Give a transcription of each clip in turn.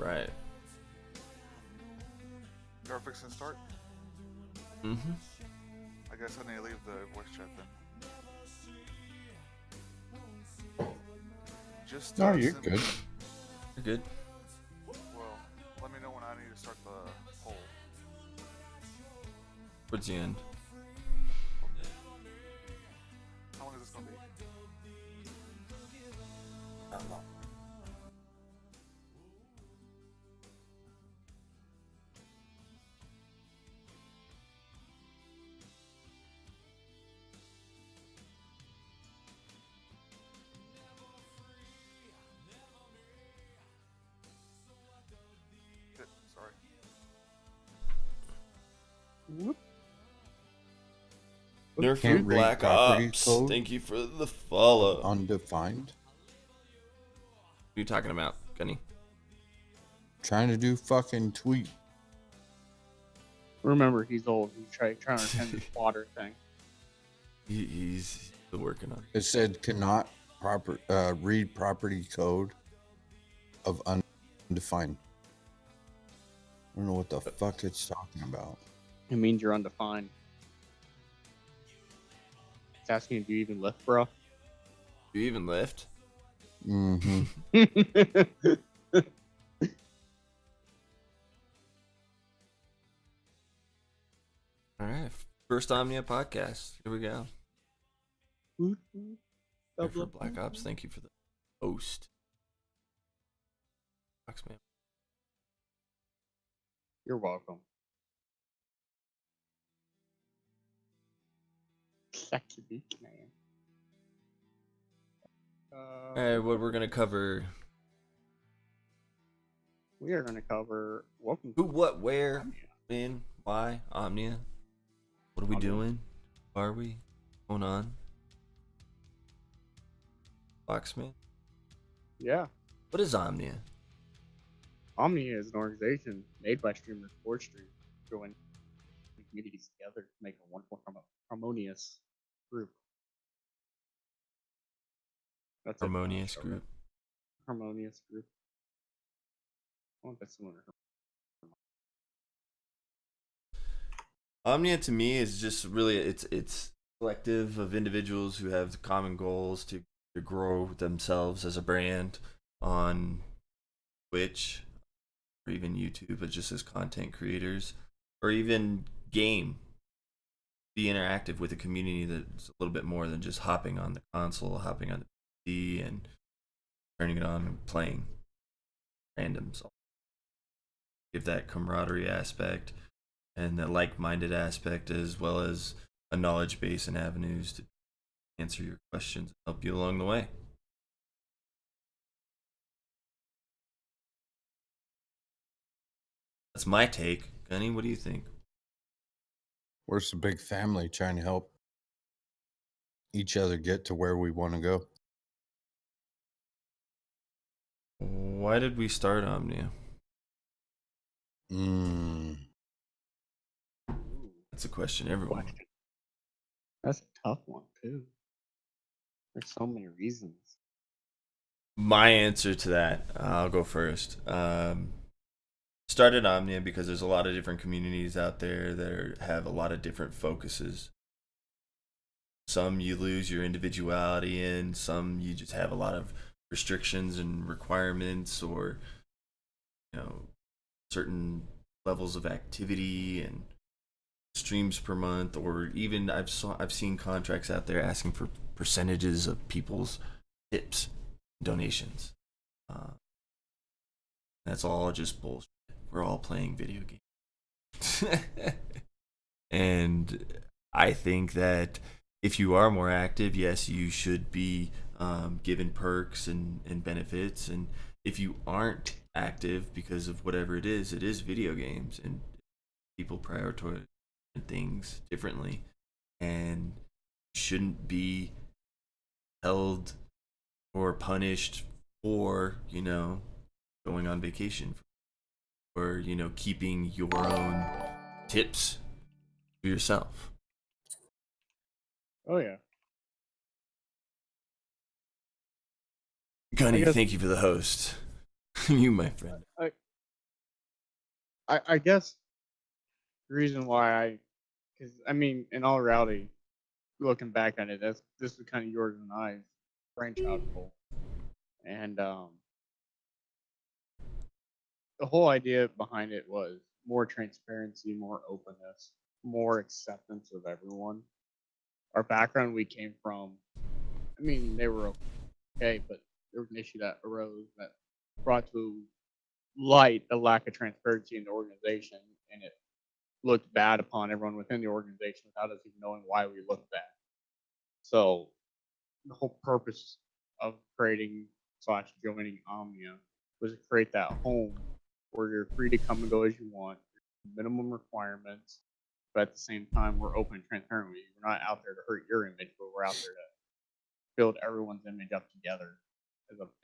Right. Y'all fixing to start? Mm-hmm. I guess I need to leave the voice chat then. Just No, you're simply- good. You're good. Well, let me know when I need to start the poll. Towards the end. How long is this gonna be? Shit, sorry. Whoop. Nerf Can't your read Black property Ops. code. Thank you for the follow. Undefined. What are you talking about, Gunny? Trying to do fucking tweet. Remember, he's old. He's trying to attend this water thing. He's still working on it. It said cannot read property code of undefined. I don't know what the fuck it's talking about. It means you're undefined. It's asking, do you even lift, bro? Do you even lift? Mm-hmm. All right. First Omnia Podcast. Here we go. Nerf your Black Ops. Thank you for the host. Foxman. You're welcome. Sexy beach man. All right, what we're going to cover. We are going to cover welcome Who, what, where, Omnia. when, why, Omnia. What are we Omnia. doing? Who are we? What's going on? Foxman. Yeah. What is Omnia? Omnia is an organization made by streamers for streamers to join communities together to make a wonderful, harmonious group. That's it. Harmonious group. Harmonious group. I want that similar. Omnia to me is just really it's collective of individuals who have common goals to grow themselves as a brand on Twitch or even YouTube, but just as content creators or even game. Be interactive with a community that's a little bit more than just hopping on the console, hopping on the PC, and turning it on and playing randoms. Give that camaraderie aspect and the like-minded aspect, as well as a knowledge base and avenues to answer your questions and help you along the way. That's my take. Gunny, what do you think? We're just a big family trying to help each other get to where we want to go. Why did we start Omnia? That's a question everyone. Question. That's a tough one too. There's so many reasons. My answer to that, I'll go first. Started Omnia because there's a lot of different communities out there that have a lot of different focuses. Some you lose your individuality in, some you just have a lot of restrictions and requirements, or certain levels of activity and streams per month, or even I've seen contracts out there asking for percentages of people's tips, donations. That's all just bullshit. We're all playing video games. And I think that if you are more active, yes, you should be given perks and benefits. And if you aren't active because of whatever it is video games, and people prioritize things differently and shouldn't be held or punished for, going on vacation or, keeping your own tips for yourself. Oh yeah. Gunny, I guess- thank you for the host. You, my friend. I guess the reason why because I mean, in all reality, looking back at it, this is kind of yours and I's brainchild goal, and the whole idea behind it was more transparency, more openness, more acceptance of everyone. Our background we came from, I mean, they were okay, but there was an issue that arose that brought to light the lack of transparency in the organization, and it looked bad upon everyone within the organization without us even knowing why we looked bad. So the whole purpose of creating slash joining Omnia was to create that home where you're free to come and go as you want, minimum requirements, but at the same time we're open and transparent with you. We're not out there to hurt your image, but we're out there to build everyone's image up together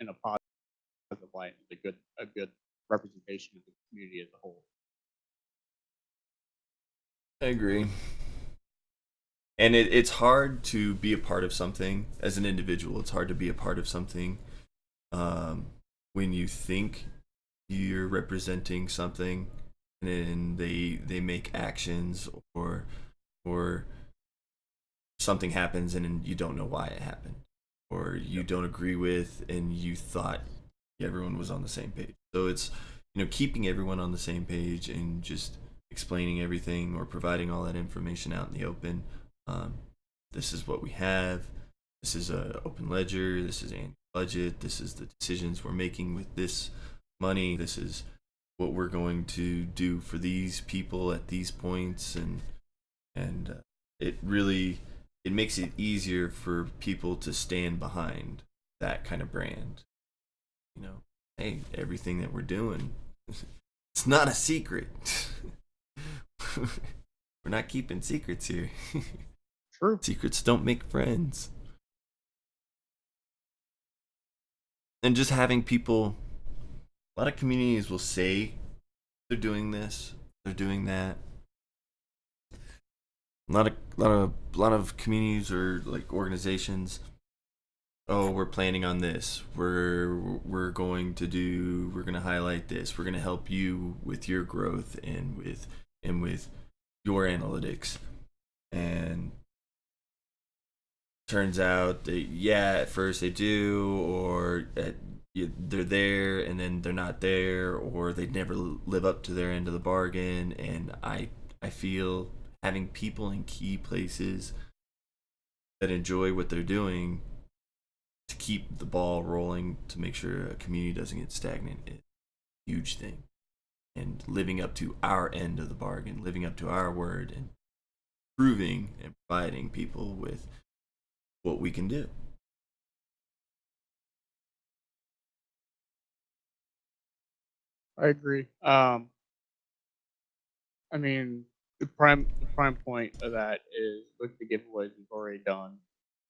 in a positive light, as a good representation of the community as a whole. I agree. And it's hard to be a part of something as an individual. It's hard to be a part of something when you think you're representing something, and then they make actions or something happens and you don't know why it happened, or you don't agree with, and you thought everyone was on the same page. So it's keeping everyone on the same page and just explaining everything or providing all that information out in the open. This is what we have. This is a open ledger. This is annual budget. This is the decisions we're making with this money. This is what we're going to do for these people at these points, and it really makes it easier for people to stand behind that kind of brand. Hey, everything that we're doing, it's not a secret. We're not keeping secrets here. True. Secrets don't make friends. And just having people, a lot of communities will say they're doing this, they're doing that. A lot of communities or like organizations, oh, we're planning on this. We're going to highlight this. We're going to help you with your growth and with your analytics. And turns out that at first they do, or they're there and then they're not there, or they never live up to their end of the bargain. And I feel having people in key places that enjoy what they're doing to keep the ball rolling, to make sure a community doesn't get stagnant, is a huge thing. And living up to our end of the bargain, living up to our word, and proving and providing people with what we can do. I agree. I mean, the prime point of that is look at the giveaways we've already done,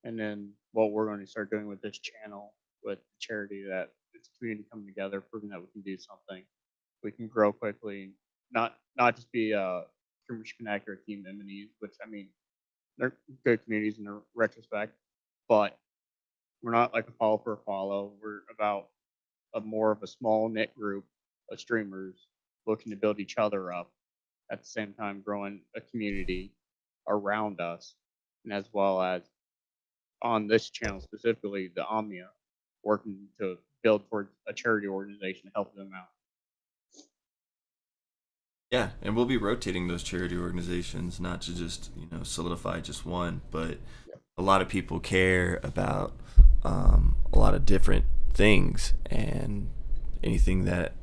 and then what we're going to start doing with this channel, with charity, that it's community coming together, proving that we can do something, we can grow quickly, not just be Streamers Connect or Team Enemies, which I mean they're good communities in the retrospect, but we're not like a follow for a follow. We're about a more of a small knit group of streamers looking to build each other up, at the same time growing a community around us, and as well as on this channel specifically, the Omnia, working to build towards a charity organization to help them out. Yeah, and we'll be rotating those charity organizations, not to just solidify just one, but a lot of people care about a lot of different things, and anything that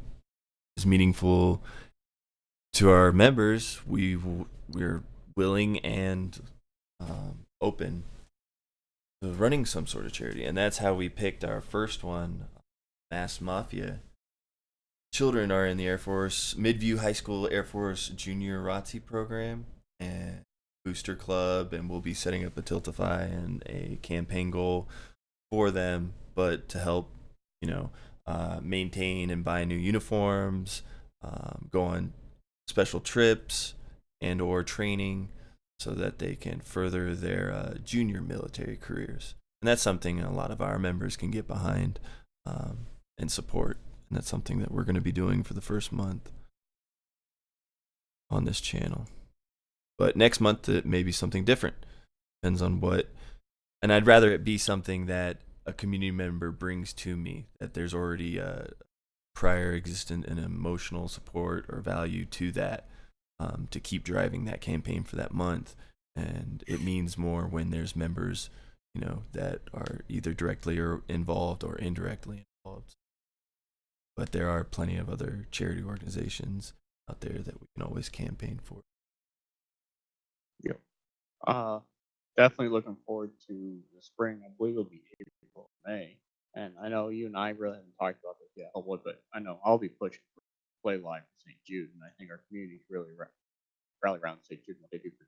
is meaningful to our members, we're willing and open to running some sort of charity. And that's how we picked our first one, Mass Mafia. Children are in the Air Force, Midview High School Air Force Junior ROTC program and Booster Club, and we'll be setting up a Tiltify and a campaign goal for them, but to help maintain and buy new uniforms, go on special trips and or training, so that they can further their junior military careers. And that's something a lot of our members can get behind and support. And that's something that we're going to be doing for the first month. on this channel. But next month it may be something different. Depends on what. And I'd rather it be something that a community member brings to me, that there's already a prior existent and emotional support or value to that, to keep driving that campaign for that month. And it means more when there's members, that are either directly or involved or indirectly involved. But there are plenty of other charity organizations out there that we can always campaign for. Yep. Definitely looking forward to the spring. I believe it'll be April, May. And I know you and I really haven't talked about this yet, but I know I'll be pushing for Play Live in St. Jude, and I think our community really rally around St. Jude what they do for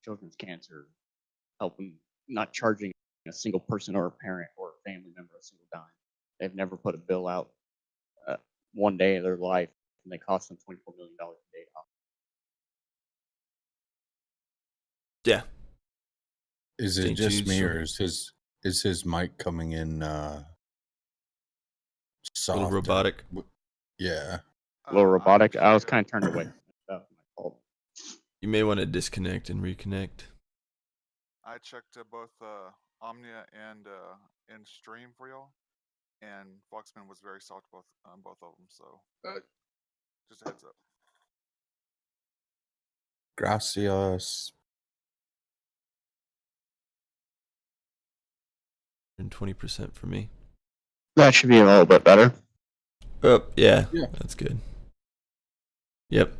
children's cancer, helping, not charging a single person or a parent or a family member a single dime. They've never put a bill out one day of their life, and they cost them $24 million a day. Yeah. Is it St. just Jude's, me, sure. or is his mic coming in soft? A little robotic. Yeah. A little robotic. I was kind of turned away from stuff. You may want to disconnect and reconnect. I checked both Omnia and Stream for y'all, and Foxman was very soft both of them. So just a heads up. Gracias. 20% for me. That should be a little bit better. Oh, yeah. Yeah. That's good. Yep.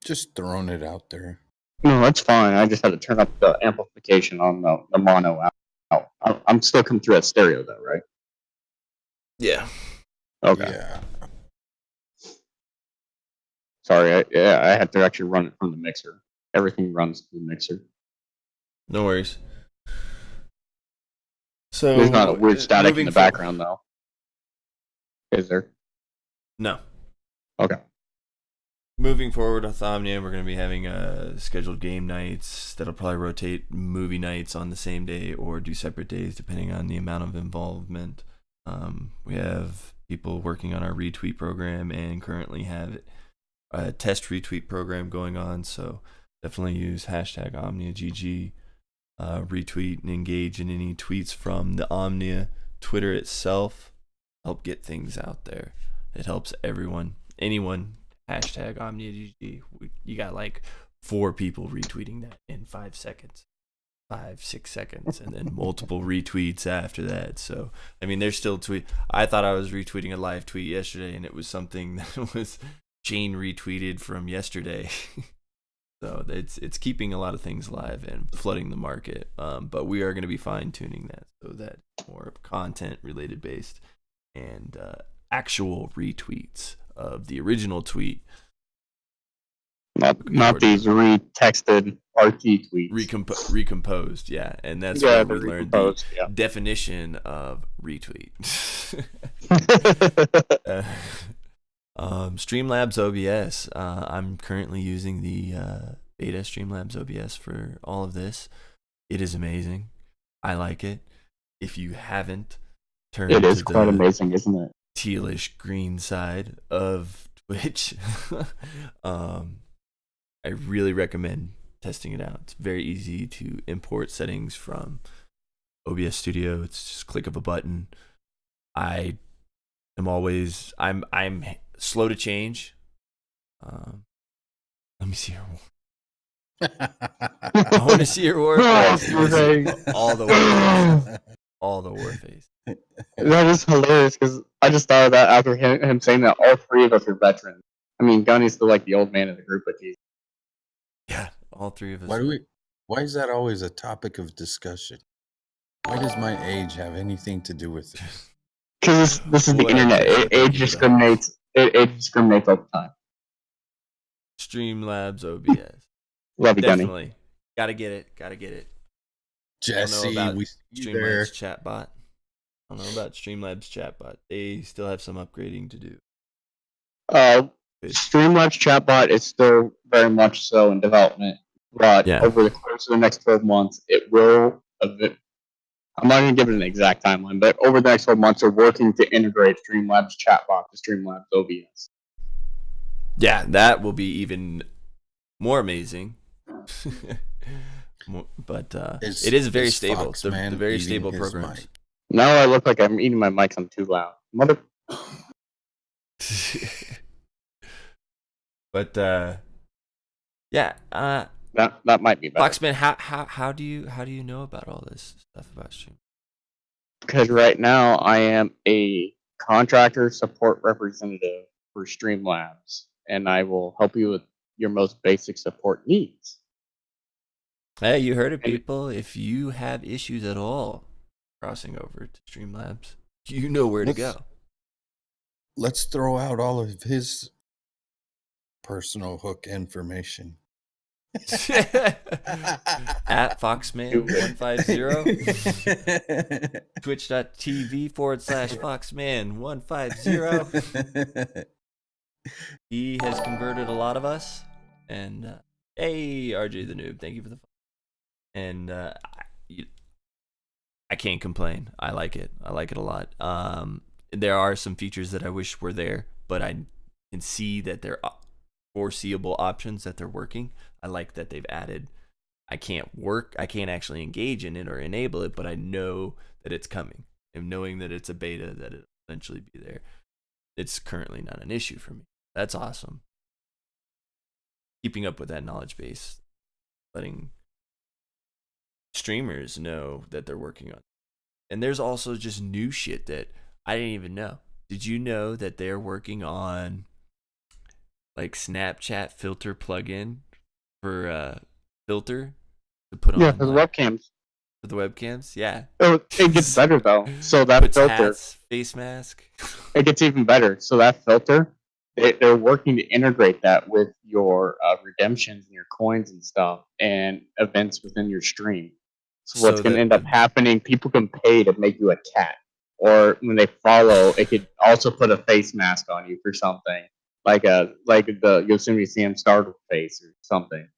Just throwing it out there. No, that's fine. I just had to turn up the amplification on the mono out. I'm still coming through that stereo though, right? Yeah. Okay. Yeah. Sorry, I had to actually run it from the mixer. Everything runs through the mixer. No worries. So There's not a weird static in moving the background though. Is there? No. Okay. Moving forward with Omnia, we're going to be having scheduled game nights that'll probably rotate movie nights on the same day or do separate days depending on the amount of involvement. We have people working on our retweet program and currently have a test retweet program going on, so definitely use hashtag OmniaGG, retweet and engage in any tweets from the Omnia Twitter itself. Help get things out there. It helps anyone. Hashtag OmniaGG. You got like 4 people retweeting that in 5 seconds. 5-6 seconds, and then multiple retweets after that. So I mean, there's still I thought I was retweeting a live tweet yesterday, and it was something that was chain retweeted from yesterday. So it's keeping a lot of things alive and flooding the market. But we are going to be fine tuning that so that more content related based and actual retweets of the original tweet. Not these retexted RT tweets. Recomposed, yeah. And that's where we learned the definition of retweet. Streamlabs OBS. I'm currently using the beta Streamlabs OBS for all of this. It is amazing. I like it. If you haven't, turn it to is quite amazing, isn't it? Tealish green side of Twitch. I really recommend testing it out. It's very easy to import settings from OBS Studio. It's just a click of a button. I'm slow to change. Let me see her. I want to see her war face. All the war face. That is hilarious because I just thought of that after him saying that all 3 of us are veterans. I mean, Gunny's still like the old man of the group, but he's. Yeah, all 3 of us. Why is that always a topic of discussion? Why does my age have anything to do with it? Because this is the internet. Age discriminates. Age discriminates all the time. Streamlabs OBS. Love you, Gunny. Definitely. Gotta get it. Jesse, we see you there. Streamlabs chatbot. I don't know about Streamlabs chatbot. They still have some upgrading to do. Streamlabs chatbot is still very much so in development, but over the course of the next 12 months, it will. I'm not going to give it an exact timeline, but over the next 12 months, they're working to integrate Streamlabs chatbot to Streamlabs OBS. Yeah, that will be even more amazing. But it is very stable. The very stable programs. Mic. Now I look like I'm eating my mics. I'm too loud. Mother. But yeah, that might be better. Foxman, how do you know about all this stuff about stream? Because right now I am a contractor support representative for Streamlabs, and I will help you with your most basic support needs. Hey, you heard it, people. If you have issues at all crossing over to Streamlabs, you know where to go. Let's throw out all of his personal hook information. At Foxman150, twitch.tv/Foxman150. He has converted a lot of us. And hey, RJ the Noob, thank you for the. And I can't complain. I like it. I like it a lot. There are some features that I wish were there, but I can see that they're foreseeable options that they're working. I like that they've added. I can't actually engage in it or enable it, but I know that it's coming. And knowing that it's a beta, that it'll eventually be there. It's currently not an issue for me. That's awesome. Keeping up with that knowledge base, letting streamers know that they're working on it. And there's also just new shit that I didn't even know. Did you know that they're working on like Snapchat filter plugin for filter to put on? Yeah, for the webcams. For the webcams, yeah. Oh, it gets better though. So that puts filter, hats, face mask. it gets even better. So that filter, they're working to integrate that with your redemptions and your coins and stuff and events within your stream. So what's going to end up happening? People can pay to make you a cat, or when they follow, it could also put a face mask on you for something, like the Yosemite Sam startled face or something.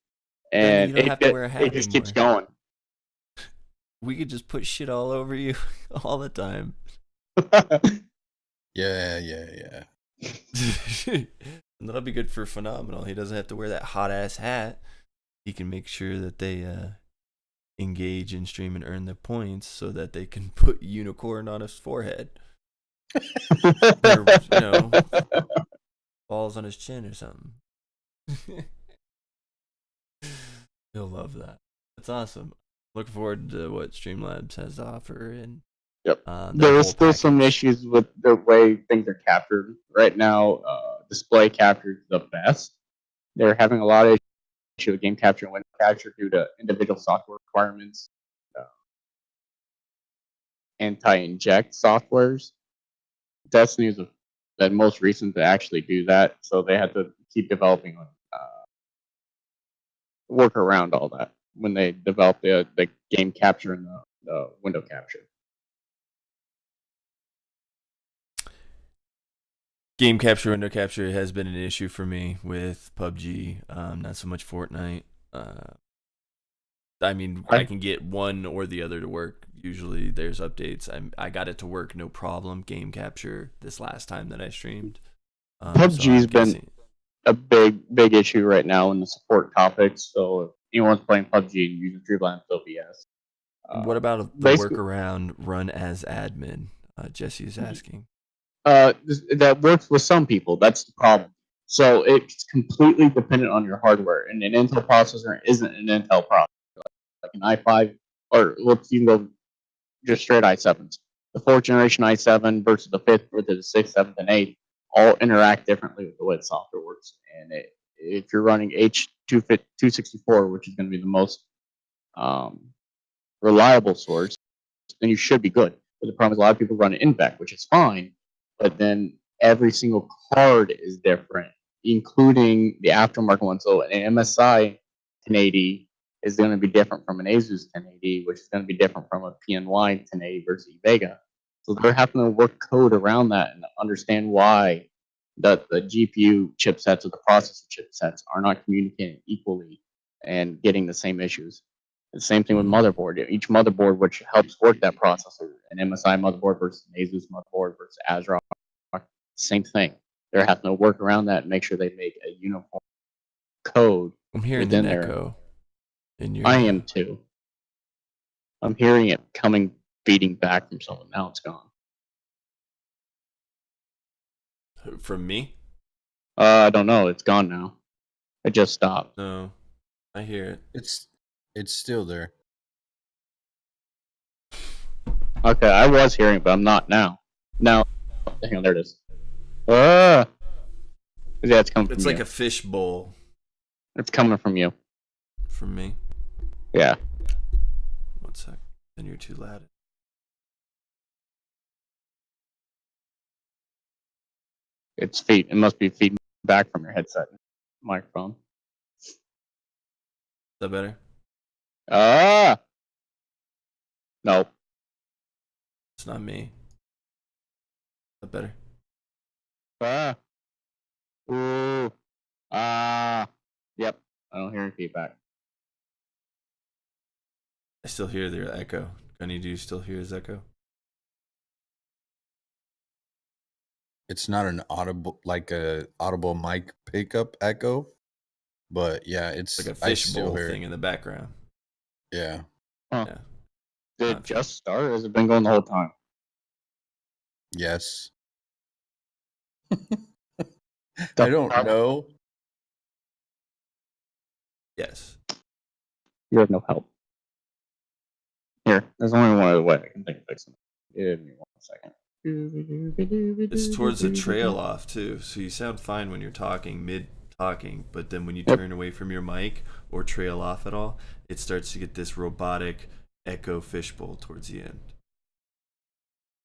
And you don't have to wear a hat it just anymore. keeps going. We could just put shit all over you all the time. Yeah. And that'll be good for Phenomenal. He doesn't have to wear that hot ass hat. He can make sure that they engage in stream and earn their points so that they can put unicorn on his forehead. Or, balls on his chin or something. He'll love that. That's awesome. Looking forward to what Streamlabs has to offer. And yep. There's still some issues with the way things are captured. Right now, display capture is the best. They're having a lot of issue with game capture and window capture due to individual software requirements, anti-inject softwares. Destiny is the most recent to actually do that, so they had to keep developing work around all that when they develop the game capture and the window capture. Game capture, window capture has been an issue for me with PUBG. Not so much Fortnite. I mean, I can get one or the other to work. Usually there's updates. I got it to work no problem. Game capture this last time that I streamed. PUBG's been a big issue right now in the support topics. So if anyone's playing PUBG and using Streamlabs, they'll be asked. What about the workaround run as admin? Jesse is asking. That works with some people. That's the problem. So it's completely dependent on your hardware, and an Intel processor isn't an Intel processor. Like an i5, or let's even go just straight i7s. The 4th generation i7 versus the 5th, or the 6th, 7th, and 8th all interact differently with the way the software works. And if you're running H264, which is going to be the most reliable source, then you should be good. But the problem is a lot of people run an INVEC, which is fine, but then every single card is different, including the aftermarket one. So an MSI 1080 is going to be different from an Asus 1080, which is going to be different from a PNY 1080 versus Vega. So they're having to work code around that and understand why the GPU chipsets or the processor chipsets are not communicating equally and getting the same issues. The same thing with motherboard. Each motherboard which helps work that processor, an MSI motherboard versus an Asus motherboard versus ASRock, same thing. they're having to work around that and make sure they make a uniform code I'm hearing within an there. echo. In your, I am too. I'm hearing it coming, feeding back from someone. Now it's gone. From me? I don't know. It's gone now. It just stopped. No, I hear it. It's still there. Okay, I was hearing it, but I'm not now. Now, hang on, there it is. Ah! Yeah, it's coming from It's you. like a fish bowl. It's coming from you. From me? Yeah. 1 sec. Then you're too loud. It's feed. It must be feeding back from your headset microphone. Is that better? Ah! No. It's not me. Is that better? Ah. Ooh. Ah. Yep. I don't hear any feedback. I still hear their echo. Gunny, do you still hear his echo? It's not an audible mic pickup echo, but yeah, it's Like a I fish still bowl hear thing it. in the background. Yeah. Huh. Yeah. Did Not it just start or has it been going the whole time? Yes. I don't know. Yes. You have no help. Here, there's only one other way I can think of fixing it. Give me 1 second. It's towards the trail off too, so you sound fine when you're talking, mid talking, but then when you Yep. turn away from your mic or trail off at all, it starts to get this robotic echo fishbowl towards the end.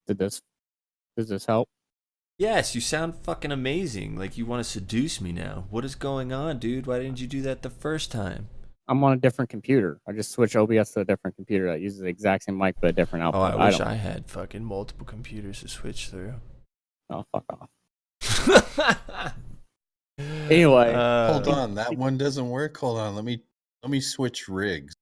Does this help? Yes, you sound fucking amazing. Like you want to seduce me now. What is going on, dude? Why didn't you do that the first time? I'm on a different computer. I just switched OBS to a different computer that uses the exact same mic but a different Oh, output. I wish I had fucking multiple computers to switch through. Oh, fuck off. Anyway, Hold on, that one doesn't work. Hold on, let me switch rigs.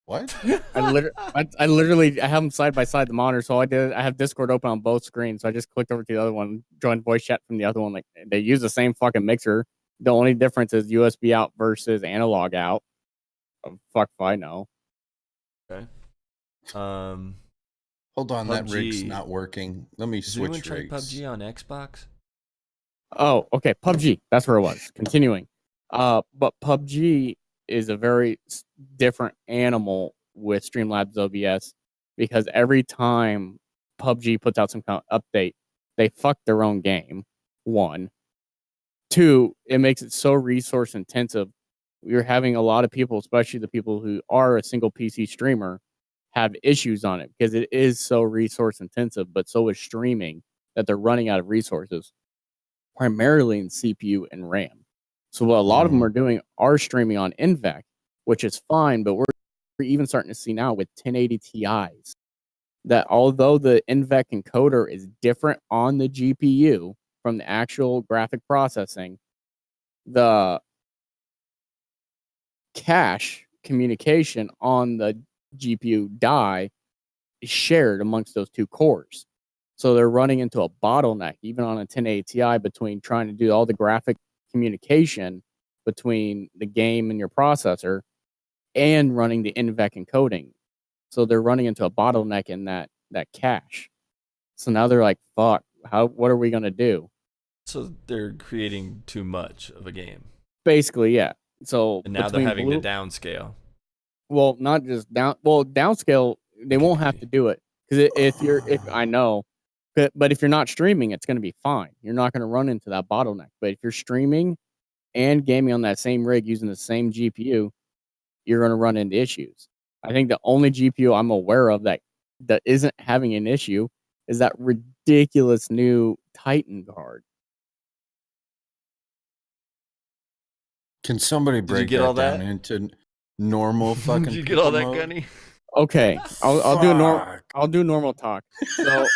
What? I literally have them side by side the monitor. So I have Discord open on both screens. So I just clicked over to the other one, joined voice chat from the other one. Like they use the same fucking mixer. The only difference is USB out versus analog out. Oh, fuck if I know. Okay. Hold on, that rig's PUBG. not working. Let me Does anyone switch try rigs. PUBG on Xbox? Oh, okay. PUBG. That's where it was. Continuing. But PUBG is a very different animal with Streamlabs OBS because every time PUBG puts out some kind of update, they fuck their own game. 1. 2, it makes it so resource intensive. We're having a lot of people, especially the people who are a single PC streamer, have issues on it because it is so resource intensive, but so is streaming that they're running out of resources, primarily in CPU and RAM. So what a lot of them are doing are streaming on NVENC, which is fine, but we're even starting to see now with 1080 Ti's that although the NVENC encoder is different on the GPU from the actual graphic processing, the cache communication on the GPU die is shared amongst those two cores. So they're running into a bottleneck, even on a 1080 Ti, between trying to do all the graphic communication between the game and your processor and running the NVENC encoding. So they're running into a bottleneck in that cache. So now they're like, fuck, what are we going to do? So they're creating too much of a game. Basically, yeah. So And now they're having to downscale. Well, not just downscale. They won't have to do it because if I know, but if you're not streaming, it's going to be fine. You're not going to run into that bottleneck. But if you're streaming and gaming on that same rig using the same GPU, you're going to run into issues. I think the only GPU I'm aware of that isn't having an issue is that ridiculous new Titan card. Can somebody break get that all down that? into normal fucking? Did you get all that, mode? Gunny? Okay, I'll do normal talk. So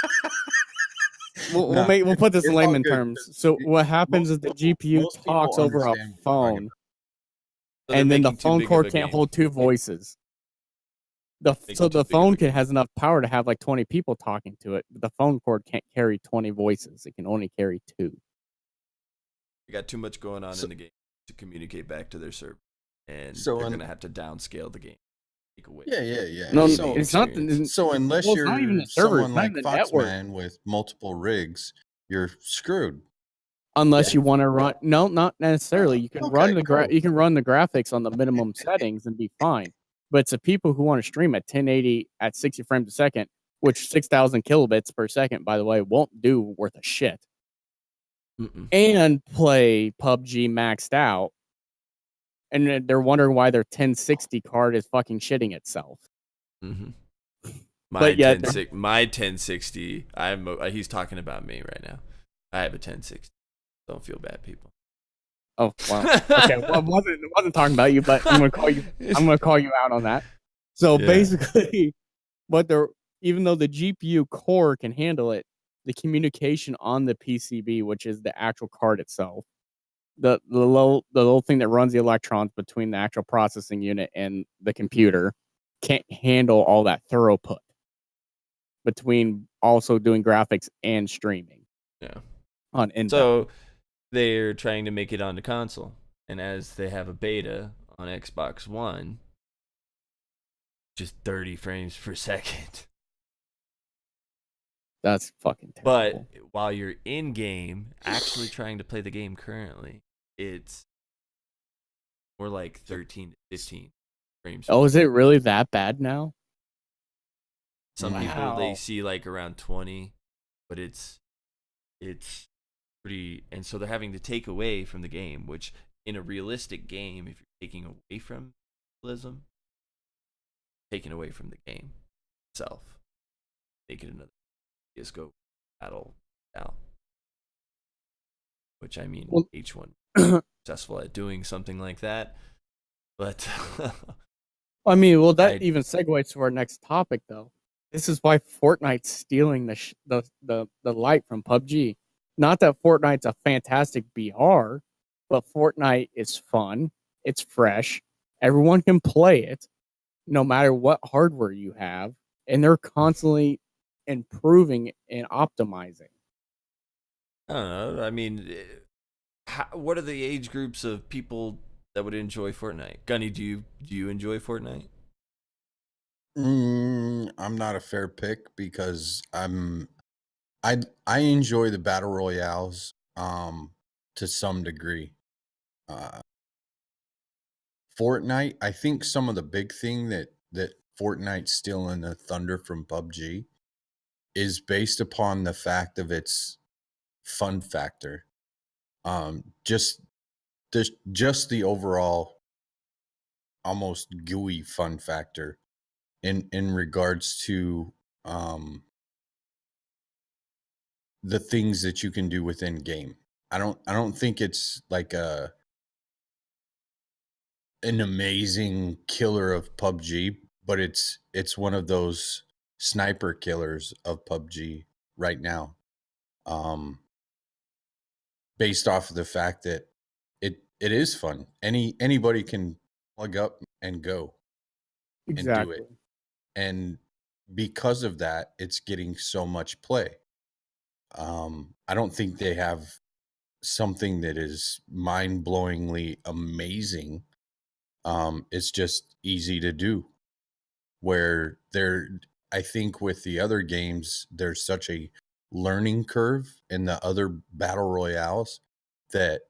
we'll put this in it's all layman good. terms. So what happens is the GPU most people talks over a understand what we're talking phone, So and they're then the making too phone big of cord a can't game. hold two voices. Making So too the big of a phone game. has enough power to have like 20 people talking to it, but the phone cord can't carry 20 voices. It can only carry 2. They got too much going on in the game to communicate back to their server, and So they're un- gonna have to downscale the game. Take away. Yeah. No, So, it's not. so unless Well, it's not even you're the server. someone It's not like even the network. Foxman with multiple rigs, you're screwed. Unless you want to run, no, not necessarily. You can Okay, run cool. you can run the graphics on the minimum settings and be fine. But it's the people who want to stream at 1080 at 60 frames a second, which 6,000 kilobits per second, by the way, won't do worth a shit. Mm-mm. And play PUBG maxed out, and they're wondering why their 1060 card is fucking shitting itself. Mm-hmm. But yet, My 1060. He's talking about me right now. I have a 1060. Don't feel bad, people. oh wow. Okay, well, I wasn't talking about you, but I'm gonna call you. I'm gonna call you out on that. So Yeah. basically, even though the GPU core can handle it, the communication on the PCB, which is the actual card itself, the little thing that runs the electrons between the actual processing unit and the computer, can't handle all that throughput between also doing graphics and streaming. Yeah. On Intel. So they're trying to make it onto console, and as they have a beta on Xbox One, just 30 frames per second. That's fucking But terrible. while you're in game, actually trying to play the game currently, it's more like 13 to 15 frames. Oh, is it really that bad now? Some people they Wow. see like around 20, but it's pretty, and so they're having to take away from the game, which in a realistic game, if you're taking away from realism, taking away from the game itself, make it another CS:GO battle now. Which I mean, Well- H1 successful at doing something like that, but I mean, well, that I- even segues to our next topic, though. This is why Fortnite's stealing the light from PUBG. Not that Fortnite's a fantastic BR, but Fortnite is fun. It's fresh. Everyone can play it, no matter what hardware you have, and they're constantly improving and optimizing. I don't know. I mean, what are the age groups of people that would enjoy Fortnite? Gunny, do you enjoy Fortnite? I'm not a fair pick because I enjoy the battle royales to some degree. Fortnite, I think some of the big thing that Fortnite's stealing the thunder from PUBG is based upon the fact of its fun factor. Just the overall almost gooey fun factor in regards to the things that you can do within game. I don't think it's like an amazing killer of PUBG, but it's one of those sniper killers of PUBG right now. Based off of the fact that it is fun. Anybody can plug up and go and do it. And because of that, it's getting so much play. I don't think they have something that is mind-blowingly amazing. It's just easy to do. Where I think with the other games, there's such a learning curve in the other battle royales that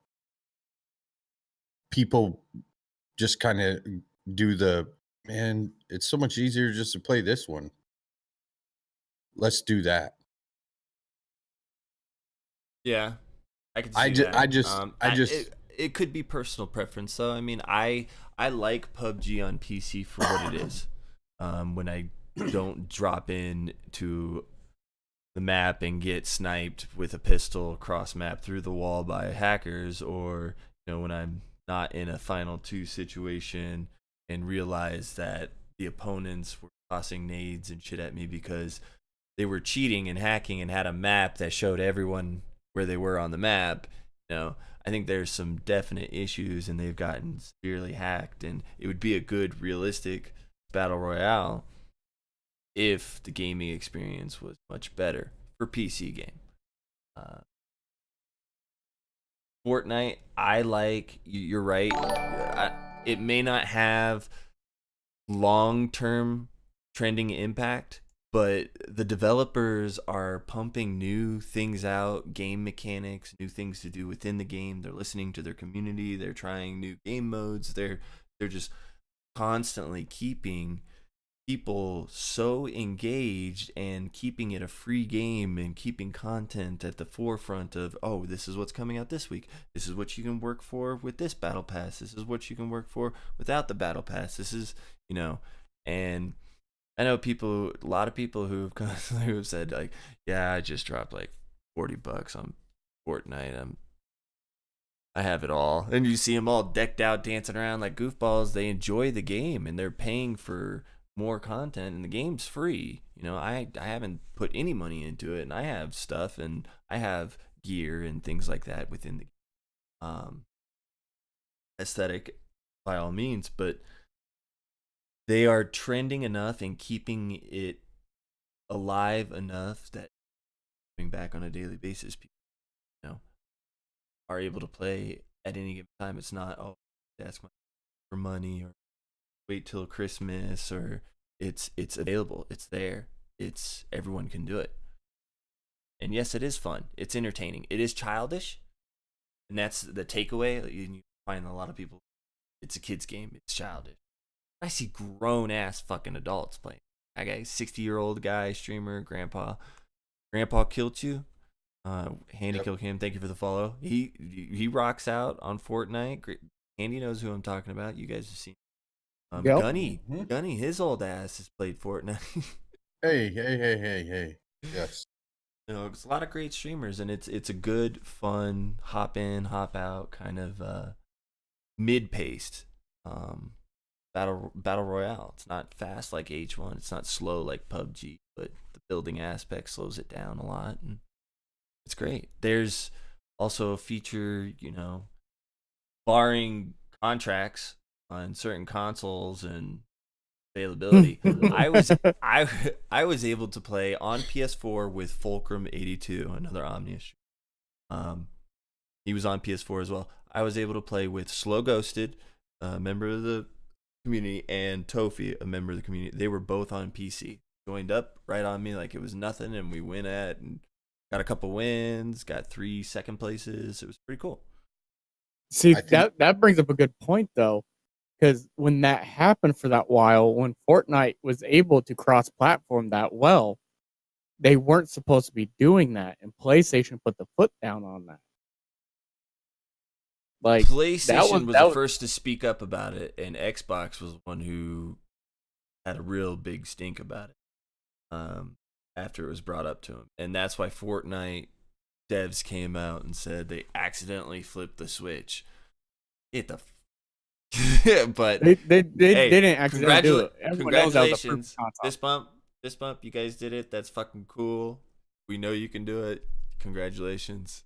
people just kind of do man, it's so much easier just to play this one. Let's do that. Yeah, I can see that. I just it could be personal preference, though. I mean, I like PUBG on PC for what it is. When I don't drop in to the map and get sniped with a pistol across map through the wall by hackers, or when I'm not in a final 2 situation and realize that the opponents were tossing nades and shit at me because they were cheating and hacking and had a map that showed everyone where they were on the map. I think there's some definite issues and they've gotten severely hacked, and it would be a good realistic battle royale if the gaming experience was much better for PC game. Fortnite, I like. You're right. It may not have long-term trending impact, but the developers are pumping new things out, game mechanics, new things to do within the game. They're listening to their community. They're trying new game modes. They're just constantly keeping people so engaged and keeping it a free game and keeping content at the forefront of, oh, this is what's coming out this week. This is what you can work for with this battle pass. This is what you can work for without the battle pass. This is, and I know a lot of people who have said like, yeah, I just dropped like $40 on Fortnite. I have it all. And you see them all decked out dancing around like goofballs. They enjoy the game and they're paying for more content and the game's free. I haven't put any money into it, and I have stuff and I have gear and things like that within the aesthetic by all means, but they are trending enough and keeping it alive enough that coming back on a daily basis, people are able to play at any given time. It's not, oh, ask for money or wait till Christmas, or it's available. It's there. Everyone can do it. And yes, it is fun. It's entertaining. It is childish, and that's the takeaway. You find a lot of people, it's a kid's game. It's childish. I see grown ass fucking adults playing. I got a 60-year-old guy, streamer, grandpa killed you. Handy Kill Kim, thank you for the follow. He rocks out on Fortnite. Great. Handy knows who I'm talking about. You guys have seen. Yep. Gunny, his old ass has played Fortnite. Hey. Yes. It's a lot of great streamers, and it's a good, fun, hop in, hop out kind of mid-paced battle royale. It's not fast like H1. It's not slow like PUBG, but the building aspect slows it down a lot, and it's great. There's also a feature, barring contracts on certain consoles and availability. I was able to play on PS4 with Fulcrum82, another Omnia. He was on PS4 as well. I was able to play with Slow Ghosted, a member of the community, and Tofi, a member of the community. They were both on PC. Joined up right on me like it was nothing, and we went at and got a couple wins, got 3 second places. It was pretty cool. See, that brings up a good point, though, because when that happened for that while, when Fortnite was able to cross-platform that well, they weren't supposed to be doing that, and PlayStation put the foot down on that. Like, PlayStation was the first to speak up about it, and Xbox was the one who had a real big stink about it after it was brought up to him. And that's why Fortnite devs came out and said they accidentally flipped the switch. But they didn't accidentally do it. Congratulations. This bump, you guys did it. That's fucking cool. We know you can do it. Congratulations.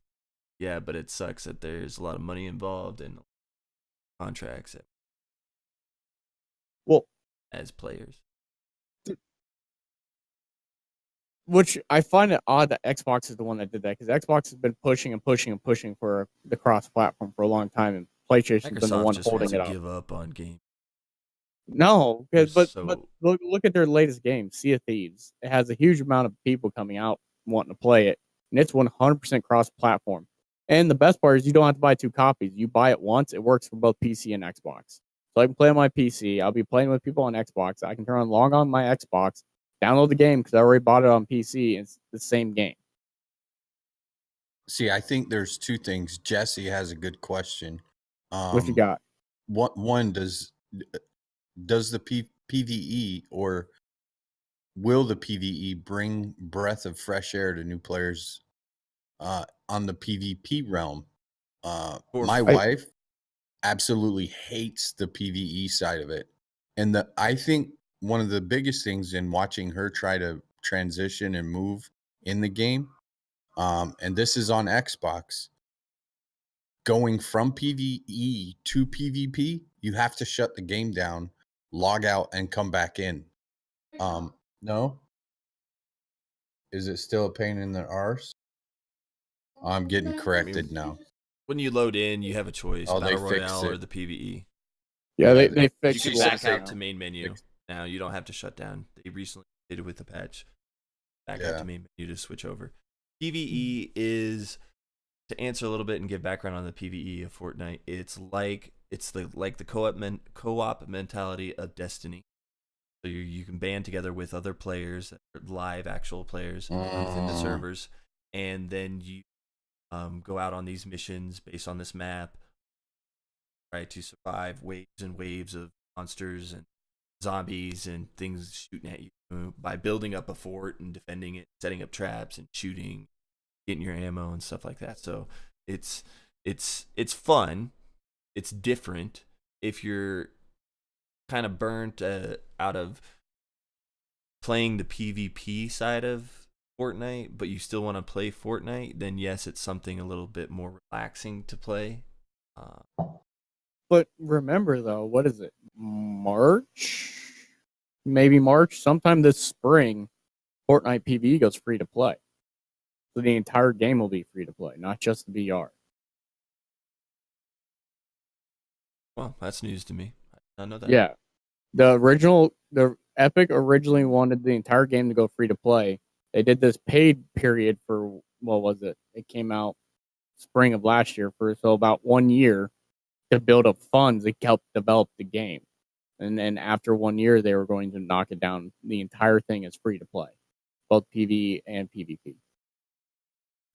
Yeah, but it sucks that there's a lot of money involved in contracts. Well, as players. Which I find it odd that Xbox is the one that did that, because Xbox has been pushing for the cross-platform for a long time, and PlayStation has been the one holding it up. Give up on games. No, but look at their latest game, Sea of Thieves. It has a huge amount of people coming out wanting to play it, and it's 100% cross-platform. And the best part is you don't have to buy 2 copies. You buy it once, it works for both PC and Xbox. So I can play on my PC. I'll be playing with people on Xbox. I can log on my Xbox, download the game because I already bought it on PC. And it's the same game. See, I think there's 2 things. Jesse has a good question. What you got? One, does the PvE, or will the PvE bring breath of fresh air to new players on the PvP realm? My wife absolutely hates the PvE side of it. And I think one of the biggest things in watching her try to transition and move in the game, and this is on Xbox, going from PvE to PvP, you have to shut the game down, log out, and come back in. No? Is it still a pain in the arse? I'm getting corrected now. when you load in, you have a choice: Oh, they Battle fixed Royale or it. the PvE. Yeah, Yeah, they You fixed can She it. back says out they to main menu. fixed- Now you don't have to shut down. They recently did it with the patch. Back out Yeah. to main menu to switch over. PvE is, to answer a little bit and give background on the PvE of Fortnite. It's like the co-op mentality of Destiny. So you can band together with other players, live actual players within the servers, and then you go out on these missions based on this map, right, to survive waves and waves of monsters and zombies and things shooting at you by building up a fort and defending it, setting up traps and shooting, getting your ammo and stuff like that. So it's fun. It's different. If you're kind of burnt out of playing the PvP side of Fortnite, but you still want to play Fortnite, then yes, it's something a little bit more relaxing to play. But remember, though, what is it? March? Maybe March? Sometime this spring, Fortnite PvE goes free to play. So the entire game will be free to play, not just the VR. Well, that's news to me. I did not know that. Yeah. The Epic originally wanted the entire game to go free to play. They did this paid period for, what was it? It came out spring of last year for so about 1 year to build up funds to help develop the game. And then after 1 year, they were going to knock it down. The entire thing is free to play, both PvE and PvP.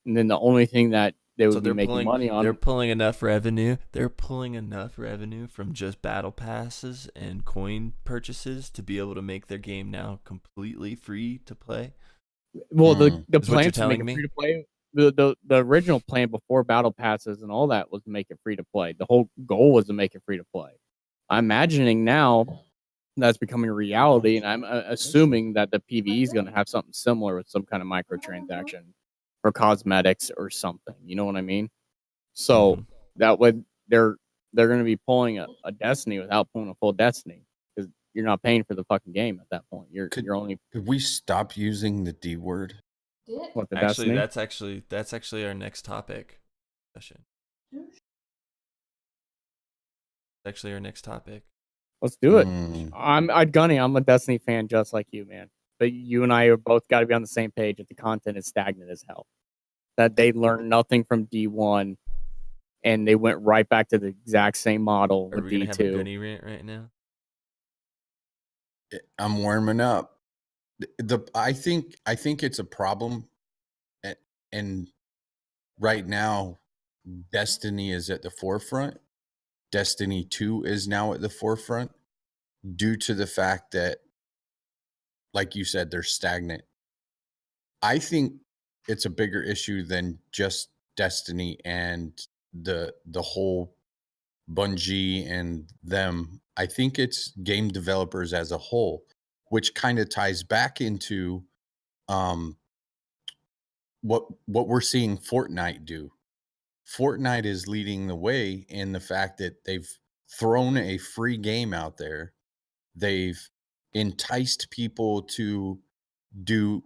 And then the only thing that they would be making money on. They're pulling enough revenue. They're pulling enough revenue from just battle passes and coin purchases to be able to make their game now completely free to play. Well, the Is what plan you're to make telling it me? free to play, the original plan before battle passes and all that was to make it free to play. The whole goal was to make it free to play. I'm imagining now that's becoming a reality, and I'm assuming that the PvE is going to have something similar with some kind of microtransaction or cosmetics or something. You know what I mean? So that way they're going to be pulling a Destiny without pulling a full Destiny because you're not paying for the fucking game at that point. You're only. Could we stop using the D word? What, the Actually, Destiny? that's actually our next topic. Session. Actually, our next topic. Let's do it. I'm a Destiny fan just like you, man. But you and I are both got to be on the same page that the content is stagnant as hell. That they learned nothing from D1 and they went right back to the exact same model Are with we gonna have a D2. Gunny rant right now? I'm warming up. I think it's a problem, and right now, Destiny is at the forefront. Destiny 2 is now at the forefront due to the fact that, like you said, they're stagnant. I think it's a bigger issue than just Destiny and the whole Bungie and them. I think it's game developers as a whole, which kind of ties back into what we're seeing Fortnite do. Fortnite is leading the way in the fact that they've thrown a free game out there. They've enticed people to do,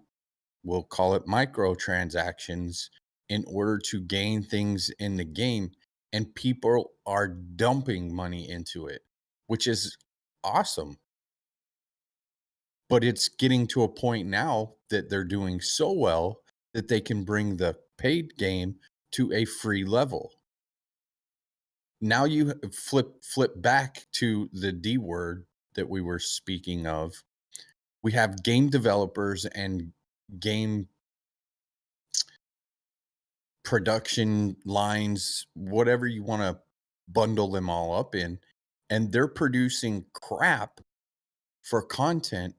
we'll call it microtransactions, in order to gain things in the game. And people are dumping money into it, which is awesome. But it's getting to a point now that they're doing so well that they can bring the paid game to a free level. Now you flip back to the D word that we were speaking of. We have game developers and game production lines, whatever you want to bundle them all up in, and they're producing crap for content,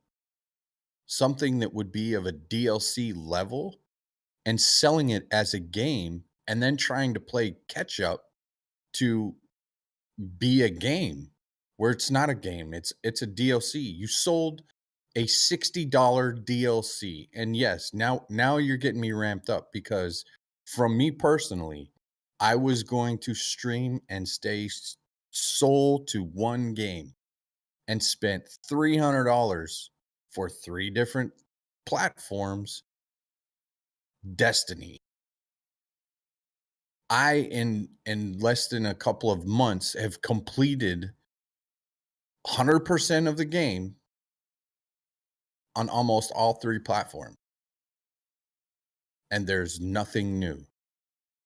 something that would be of a DLC level, and selling it as a game, and then trying to play catch up to be a game where it's not a game, it's a DLC. You sold a $60 DLC, and yes, now you're getting me ramped up, because from me personally, I was going to stream and stay sold to one game and spent $300 for 3 different platforms. Destiny. in less than a couple of months have completed 100% of the game on almost all 3 platforms. And there's nothing new.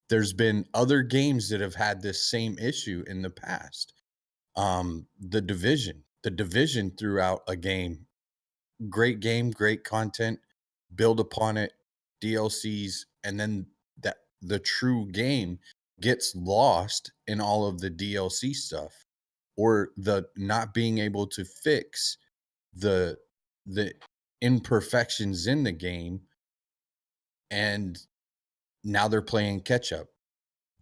There's been other games that have had this same issue in the past. The Division throughout a game, great game, great content, build upon it, DLCs, and then the true game gets lost in all of the DLC stuff, or the not being able to fix the imperfections in the game, and now they're playing catch up.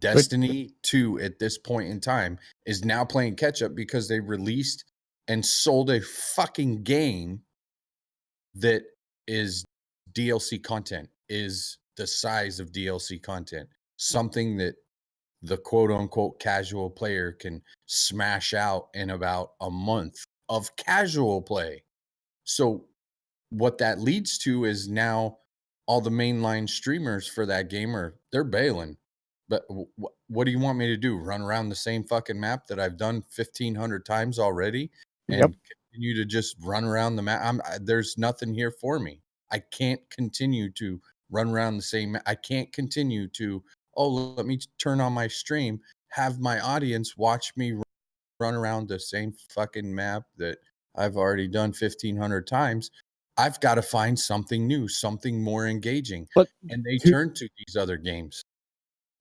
Destiny 2 at this point in time is now playing catch up because they released and sold a fucking game that is DLC content, is the size of DLC content, something that the quote unquote casual player can smash out in about a month of casual play. So what that leads to is now all the mainline streamers for that game they're bailing. But what do you want me to do? Run around the same fucking map that I've done 1,500 times already and continue to just run around the map? There's nothing here for me. I can't continue to run around the same map. I can't continue to, let me turn on my stream, have my audience watch me run around the same fucking map that I've already done 1,500 times. I've got to find something new, something more engaging. And they turn to these other games.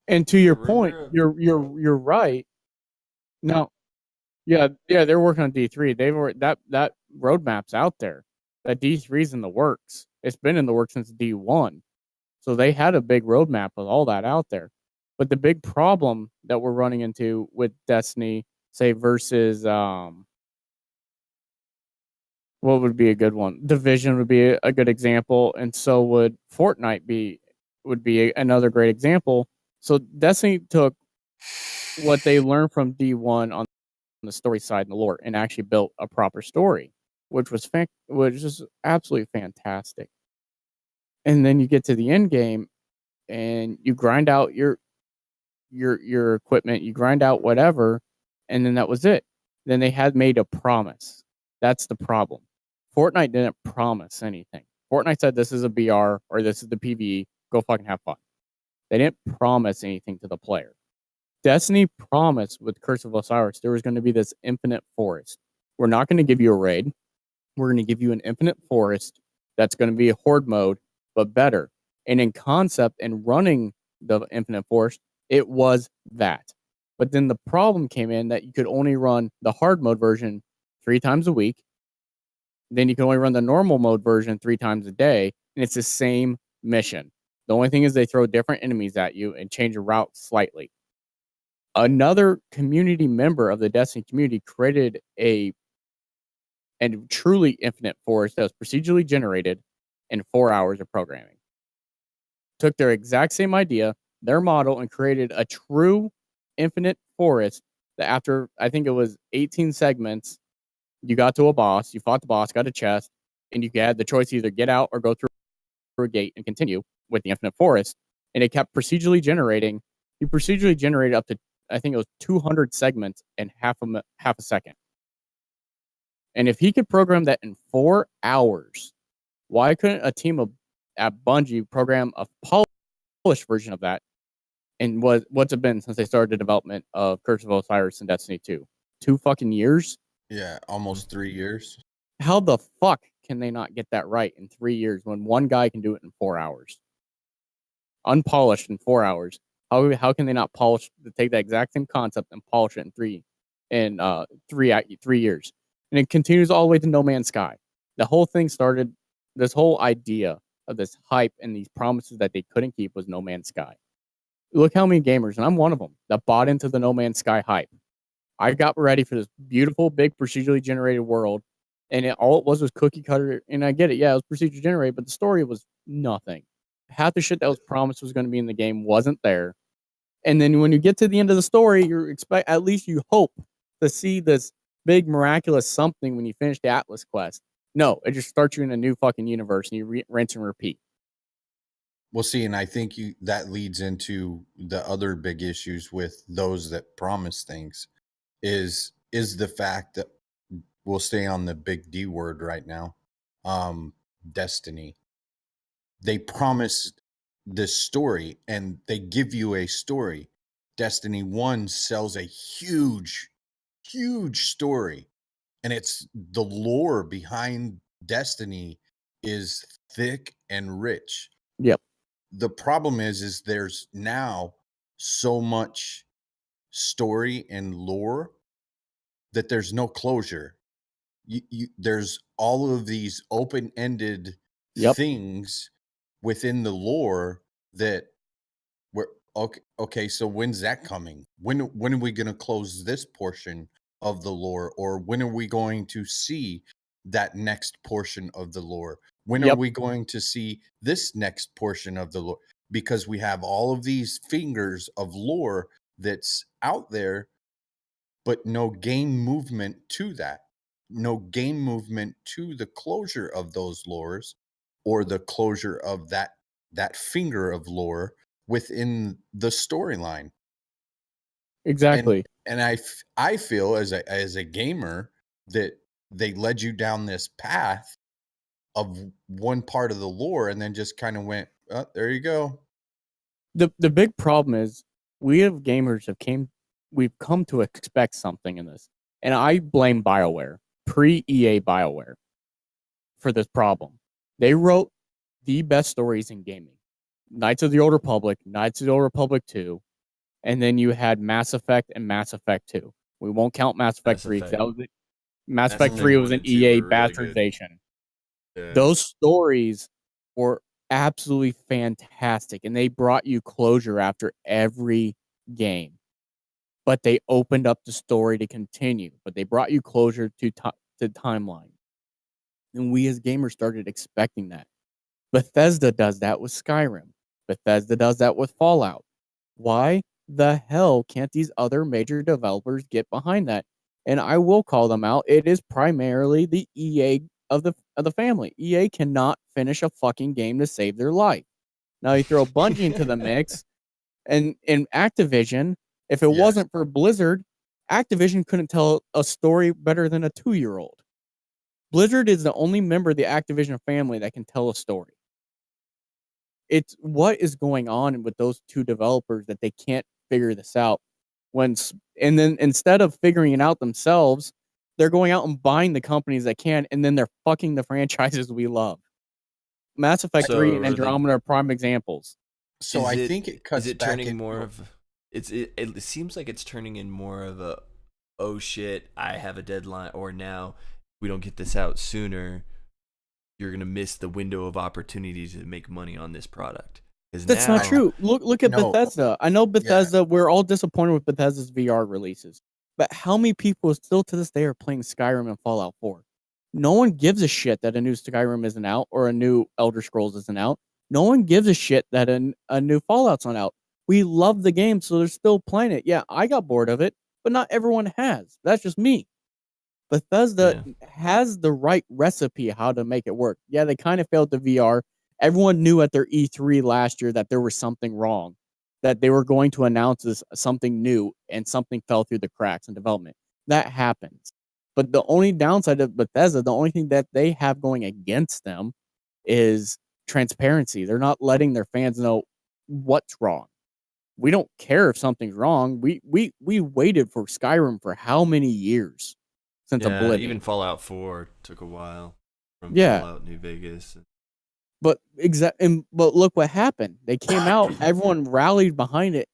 And to your point, you're right. No, yeah, they're working on D3. They've already, that roadmap's out there. That D3's in the works. It's been in the works since D1. So they had a big roadmap with all that out there. But the big problem that we're running into with Destiny, say, versus what would be a good one? Division would be a good example, and so would Fortnite would be another great example. So Destiny took what they learned from D1 on the story side and the lore and actually built a proper story, which was absolutely fantastic. And then you get to the end game and you grind out your equipment, you grind out whatever, and then that was it. Then they had made a promise. That's the problem. Fortnite didn't promise anything. Fortnite said this is a BR or this is the PvE. Go fucking have fun. They didn't promise anything to the player. Destiny promised with Curse of Osiris there was going to be this infinite forest. We're not going to give you a raid. We're going to give you an infinite forest that's going to be a horde mode, but better. And in concept and running the infinite forest, it was that. But then the problem came in that you could only run the hard mode version 3 times a week. Then you can only run the normal mode version 3 times a day, and it's the same mission. The only thing is they throw different enemies at you and change your route slightly. Another community member of the Destiny community created a truly infinite forest that was procedurally generated in 4 hours of programming. Took their exact same idea, their model, and created a true infinite forest that after, I think it was 18 segments, you got to a boss, you fought the boss, got a chest, and you had the choice to either get out or go through a gate and continue with the infinite forest. And it kept procedurally generating. You procedurally generated up to, I think it was 200 segments in half a second. And if he could program that in 4 hours, why couldn't a team at Bungie program a polished version of that? And what's it been since they started the development of Curse of Osiris and Destiny 2? 2 fucking years? Yeah, almost 3 years. How the fuck can they not get that right in 3 years when one guy can do it in 4 hours? Unpolished in 4 hours. How can they not take that exact same concept and polish it in 3 years? And it continues all the way to No Man's Sky. The whole thing started, this whole idea of this hype and these promises that they couldn't keep was No Man's Sky. Look how many gamers, and I'm one of them, that bought into the No Man's Sky hype. I got ready for this beautiful, big, procedurally generated world, and all it was cookie cutter. And I get it, yeah, it was procedurally generated, but the story was nothing. Half the shit that was promised was going to be in the game wasn't there. And then when you get to the end of the story, at least you hope to see this big, miraculous something when you finish the Atlas quest. No, it just starts you in a new fucking universe, and you rinse and repeat. Well, see, and I think that leads into the other big issues with those that promise things is the fact that we'll stay on the big D word right now. Destiny. They promise this story and they give you a story. Destiny 1 sells a huge story, and it's the lore behind Destiny is thick and rich. Yep. The problem is there's now so much story and lore that there's no closure. There's all of these open-ended things within the lore that we're okay, so when's that coming? When are we going to close this portion of the lore, or when are we going to see that next portion of the lore? When are we going to see this next portion of the lore? Because we have all of these fingers of lore that's out there, but no game movement to that. No game movement to the closure of those lores, or the closure of that finger of lore within the storyline. Exactly. And I feel as a gamer that they led you down this path of one part of the lore and then just kind of went, oh, there you go. The big problem is we as gamers we've come to expect something in this. And I blame BioWare, pre-EA BioWare, for this problem. They wrote the best stories in gaming. Knights of the Old Republic, Knights of the Old Republic 2, and then you had Mass Effect and Mass Effect 2. We won't count Mass Effect 3. That was Mass Effect 3 was an EA bastardization. Yeah. Those stories were absolutely fantastic, and they brought you closure after every game. But they opened up the story to continue. But they brought you closure to timeline. And we as gamers started expecting that. Bethesda does that with Skyrim. Bethesda does that with Fallout. Why the hell can't these other major developers get behind that? And I will call them out. It is primarily the EA of the family. EA cannot finish a fucking game to save their life. Now you throw Bungie into the mix, and in Activision, if it wasn't for Blizzard, Activision couldn't tell a story better than a 2-year-old. Blizzard is the only member of the Activision family that can tell a story. It's what is going on with those two developers that they can't figure this out. And then instead of figuring it out themselves, they're going out and buying the companies that can, and then they're fucking the franchises we love. Mass Effect 3 and Andromeda are prime examples. So I think it cuts. Is it turning more of? It seems like it's turning in more of a, oh shit, I have a deadline, or now we don't get this out sooner, you're gonna miss the window of opportunity to make money on this product. That's not true. Look at Bethesda. I know Bethesda. Yeah. We're all disappointed with Bethesda's VR releases, but how many people still to this day are playing Skyrim and Fallout 4? No one gives a shit that a new Skyrim isn't out or a new Elder Scrolls isn't out. No one gives a shit that a new Fallout's not out. We love the game, so they're still playing it. Yeah, I got bored of it, but not everyone has. That's just me. Bethesda has the right recipe how to make it work. Yeah, they kind of failed the VR. Everyone knew at their E3 last year that there was something wrong, that they were going to announce something new, and something fell through the cracks in development. That happens. But the only downside of Bethesda, the only thing that they have going against them is transparency. They're not letting their fans know what's wrong. We don't care if something's wrong. We waited for Skyrim for how many years? Since Oblivion. Even Fallout 4 took a while from Fallout New Vegas. But look what happened. They came out, everyone rallied behind it,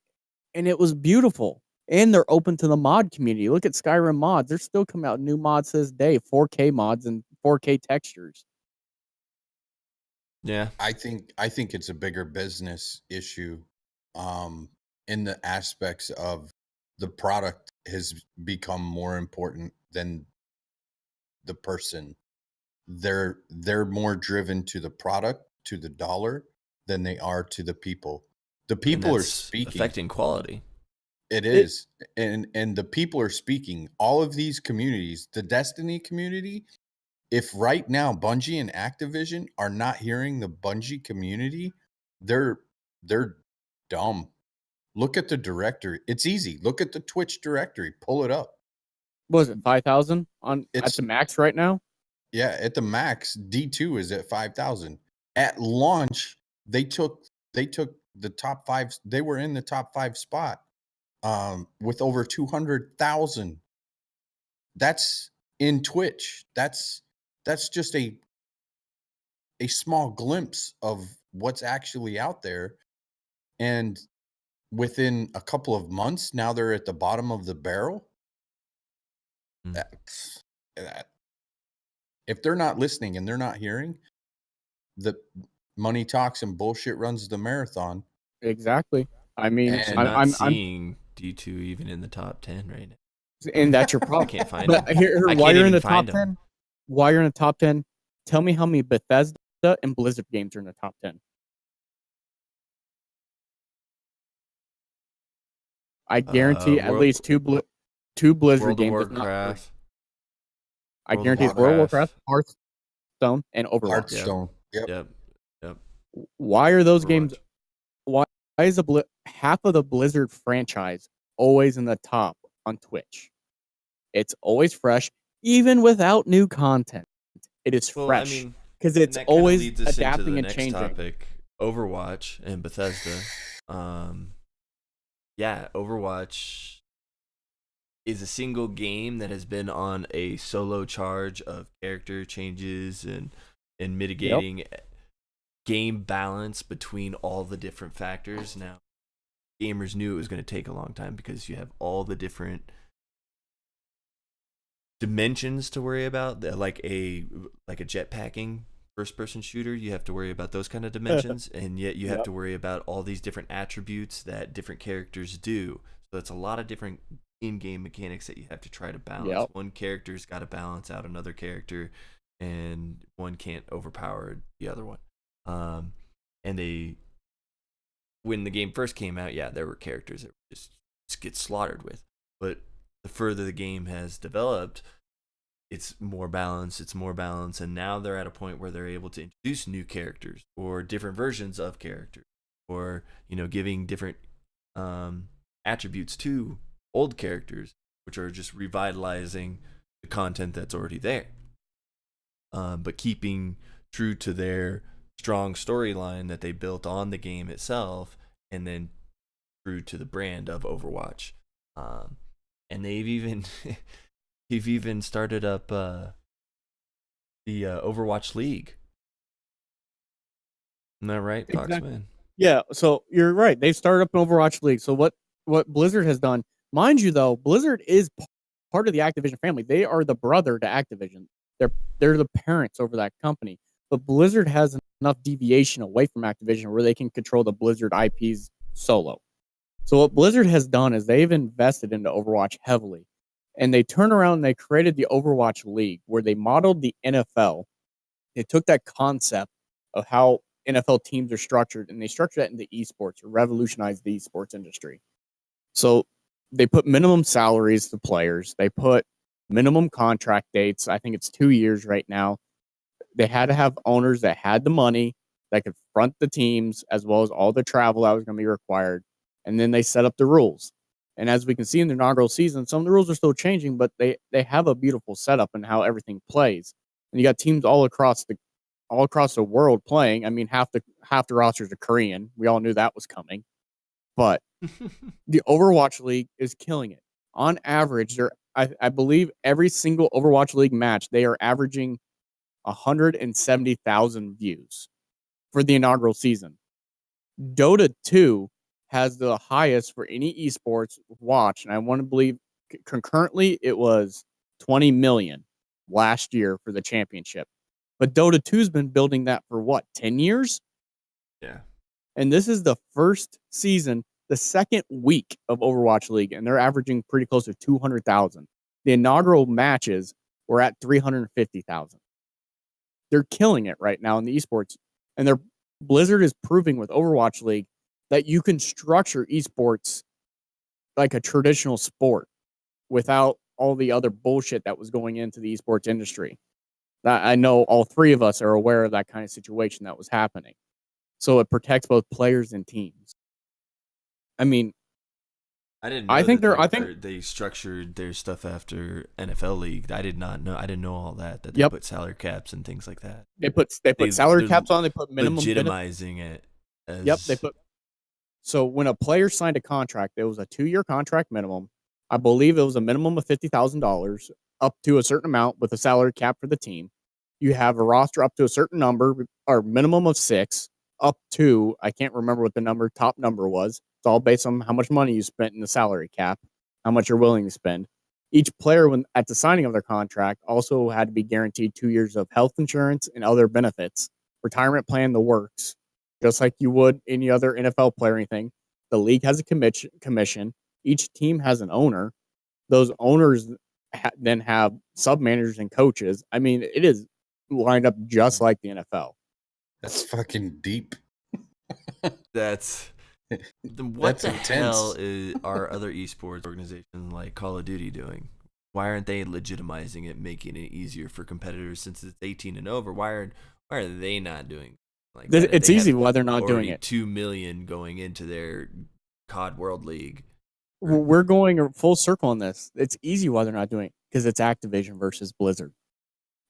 and it was beautiful. And they're open to the mod community. Look at Skyrim mods. They're still coming out new mods to this day, 4K mods and 4K textures. Yeah. I think it's a bigger business issue in the aspects of the product has become more important than the person. They're more driven to the product, to the dollar, than they are to the people. The people are speaking, affecting quality. It is, and the people are speaking. All of these communities, the Destiny community. If right now Bungie and Activision are not hearing the Bungie community, they're dumb. Look at the directory. It's easy. Look at the Twitch directory. Pull it up. What was it 5,000 at the max right now? Yeah, at the max, D2 is at 5,000. At launch, they took the top 5. They were in the top 5 spot with over 200,000. That's in Twitch. That's just a small glimpse of what's actually out there. And within a couple of months, now they're at the bottom of the barrel. That if they're not listening and they're not hearing, the money talks and bullshit runs the marathon. Exactly. I mean, and I'm seeing D2 even in the top 10 right now. And that's your problem. I can't find but them. While you're in the top 10, while you're in the top 10, tell me how many Bethesda and Blizzard games are in the top 10. I guarantee at least two Blizzard World games. Of Warcraft. I guarantee it's World of Warcraft, Hearthstone, and Overwatch. Hearthstone. Yep. Why are those games? Why is half of the Blizzard franchise always in the top on Twitch? It's always fresh, even without new content. It is fresh because it's always adapting and changing. Topic, Overwatch and Bethesda. Overwatch is a single game that has been on a solo charge of character changes and mitigating game balance between all the different factors. Now, gamers knew it was going to take a long time because you have all the different dimensions to worry about, like a jetpacking first-person shooter. You have to worry about those kind of dimensions, and yet you have to worry about all these different attributes that different characters do. So it's a lot of different in-game mechanics that you have to try to balance. One character's got to balance out another character, and one can't overpower the other one. And when the game first came out, there were characters that just get slaughtered with. But the further the game has developed, it's more balance, and now they're at a point where they're able to introduce new characters or different versions of characters, or giving different attributes to old characters, which are just revitalizing the content that's already there, but keeping true to their strong storyline that they built on the game itself, and then true to the brand of Overwatch. And they've even started up the Overwatch League. Isn't that right, Foxman? Yeah, so you're right. They've started up an Overwatch League. So what Blizzard has done, mind you, though, Blizzard is part of the Activision family. They are the brother to Activision. They're the parents over that company. But Blizzard has enough deviation away from Activision where they can control the Blizzard IPs solo. So what Blizzard has done is they've invested into Overwatch heavily. And they turned around and they created the Overwatch League, where they modeled the NFL. They took that concept of how NFL teams are structured, and they structured that into esports, or revolutionized the esports industry. So they put minimum salaries to players. They put minimum contract dates. I think it's 2 years right now. They had to have owners that had the money, that could front the teams, as well as all the travel that was going to be required. And then they set up the rules. And as we can see in the inaugural season, some of the rules are still changing, but they have a beautiful setup in how everything plays. And you got teams all across the world playing. I mean, half the rosters are Korean. We all knew that was coming. But the Overwatch League is killing it. On average, I believe every single Overwatch League match, they are averaging 170,000 views for the inaugural season. Dota 2 has the highest for any esports watch, and I want to believe concurrently it was 20 million last year for the championship. But Dota 2's been building that for 10 years? Yeah. And this is the first season, the second week of Overwatch League, and they're averaging pretty close to 200,000. The inaugural matches were at 350,000. They're killing it right now in the esports. And Blizzard is proving with Overwatch League that you can structure esports like a traditional sport without all the other bullshit that was going into the esports industry. I know all three of us are aware of that kind of situation that was happening. so it protects both players and teams. I mean, I didn't know I think that they structured their stuff after NFL league. I did not know. I didn't know all that they put salary caps and things like that. They put salary caps on. They put minimum legitimizing it. So when a player signed a contract, it was a 2-year contract minimum. I believe it was a minimum of $50,000 up to a certain amount with a salary cap for the team. You have a roster up to a certain number or minimum of 6 up to, I can't remember what the top number was. It's all based on how much money you spent in the salary cap, how much you're willing to spend. Each player, when at the signing of their contract, also had to be guaranteed 2 years of health insurance and other benefits, retirement plan, the works, just like you would any other NFL player or anything. The league has a commission. Each team has an owner. Those owners then have sub-managers and coaches. I mean, it is lined up just like the NFL. That's fucking deep. What That's the intense. hell are other esports organizations like Call of Duty doing? Why aren't they legitimizing it, making it easier for competitors since it's 18 and over? Why are they not doing like that? It's easy why they're not doing it. 2 million going into their COD World League. We're going full circle on this. It's easy why they're not doing it because it's Activision versus Blizzard.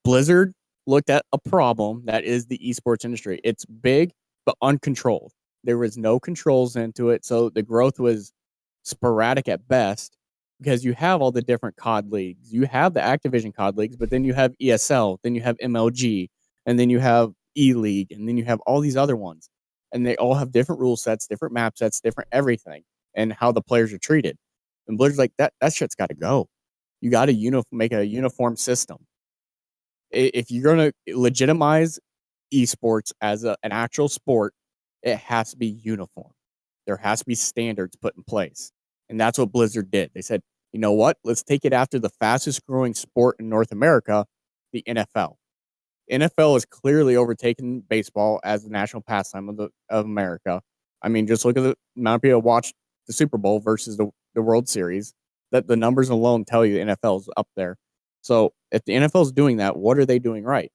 Blizzard looked at a problem that is the esports industry. It's big but uncontrolled. There was no controls into it, so the growth was sporadic at best because you have all the different COD leagues. You have the Activision COD leagues, but then you have ESL, then you have MLG, and then you have E-League, and then you have all these other ones. And they all have different rule sets, different map sets, different everything, and how the players are treated. And Blizzard's like, that shit's got to go. You got to make a uniform system. If you're going to legitimize esports as an actual sport, it has to be uniform. There has to be standards put in place. And that's what Blizzard did. They said, you know what? Let's take it after the fastest growing sport in North America, the NFL. NFL has clearly overtaken baseball as the national pastime of America. I mean, just look at the amount of people who watch the Super Bowl versus the World Series. That the numbers alone tell you the NFL is up there. So if the NFL is doing that, what are they doing right?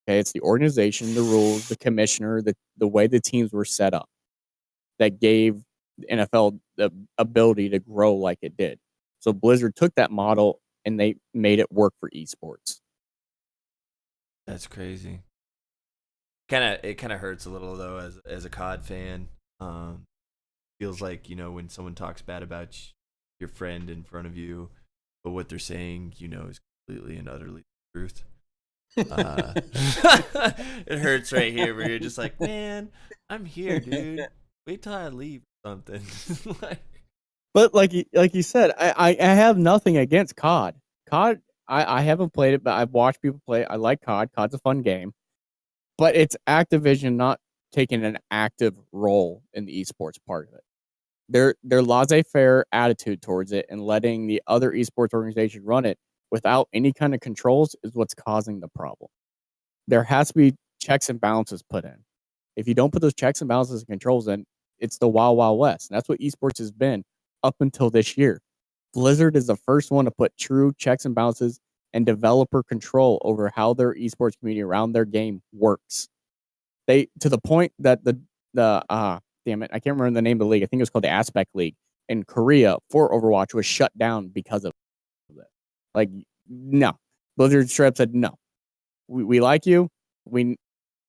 Okay, it's the organization, the rules, the commissioner, the way the teams were set up that gave the NFL the ability to grow like it did. So Blizzard took that model and they made it work for esports. That's crazy. It kind of hurts a little though as a COD fan. Feels like, when someone talks bad about your friend in front of you, but what they're saying, is completely and utterly the truth. It hurts right here where you're just like, man, I'm here, dude. Wait till I leave or something. But like you said, I have nothing against COD. COD, I haven't played it, but I've watched people play it. I like COD. COD's a fun game. But it's Activision not taking an active role in the esports part of it. Their laissez-faire attitude towards it and letting the other esports organization run it without any kind of controls is what's causing the problem. There has to be checks and balances put in. If you don't put those checks and balances and controls in, it's the wild, wild west. And that's what esports has been up until this year. Blizzard is the first one to put true checks and balances and developer control over how their esports community around their game works. They, to the point that damn it, I can't remember the name of the league. I think it was called the Aspect League in Korea for Overwatch was shut down because of it. Like, no. Blizzard straight up said, no. We like you. We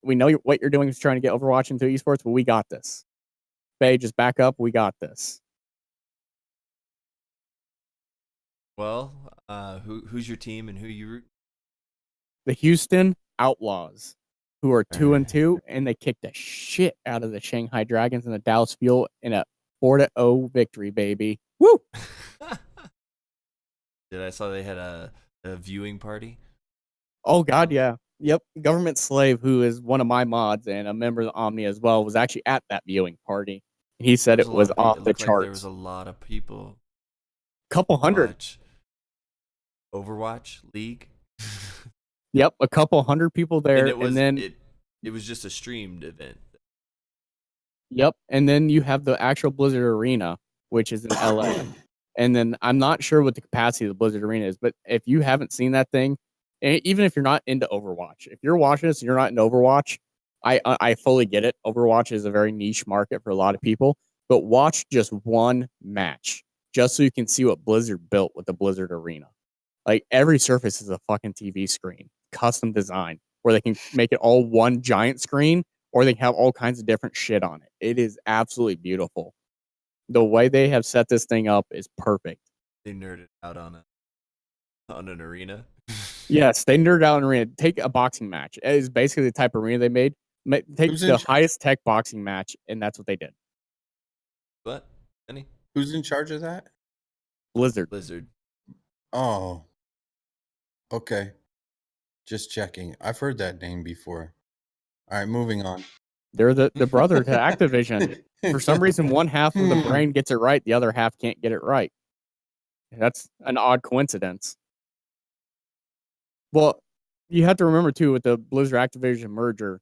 know what you're doing is trying to get Overwatch into esports, but we got this. Faye, just back up. We got this. Well, who's your team and who you root? The Houston Outlaws, who are 2-2, and they kicked the shit out of the Shanghai Dragons in the Dallas Fuel in a 4-0 victory, baby. Woo! I saw they had a viewing party? Oh, God, yeah. Yep. Government Slave, who is one of my mods and a member of the Omnia as well, was actually at that viewing party. He said it was off the charts. Like there was a lot of people. Couple hundred. Overwatch League? Yep, a couple hundred people there. And then it was just a streamed event. Yep, and then you have the actual Blizzard Arena, which is in LA. And then I'm not sure what the capacity of the Blizzard Arena is, but if you haven't seen that thing, even if you're not into Overwatch, if you're watching this and you're not into Overwatch, I fully get it. Overwatch is a very niche market for a lot of people, but watch just one match just so you can see what Blizzard built with the Blizzard Arena. Like every surface is a fucking TV screen, custom design, where they can make it all one giant screen, or they can have all kinds of different shit on it. It is absolutely beautiful. The way they have set this thing up is perfect. They nerded out on an arena. Yes, they nerded out an arena. Take a boxing match. It is basically the type of arena they made. Take the highest tech boxing match, and that's what they did. What? Any? Who's in charge of that? Blizzard. Oh. Okay. Just checking. I've heard that name before. All right, moving on. They're the brother to Activision. For some reason, one half of the brain gets it right, the other half can't get it right. That's an odd coincidence. Well, you have to remember, too, with the Blizzard-Activision merger,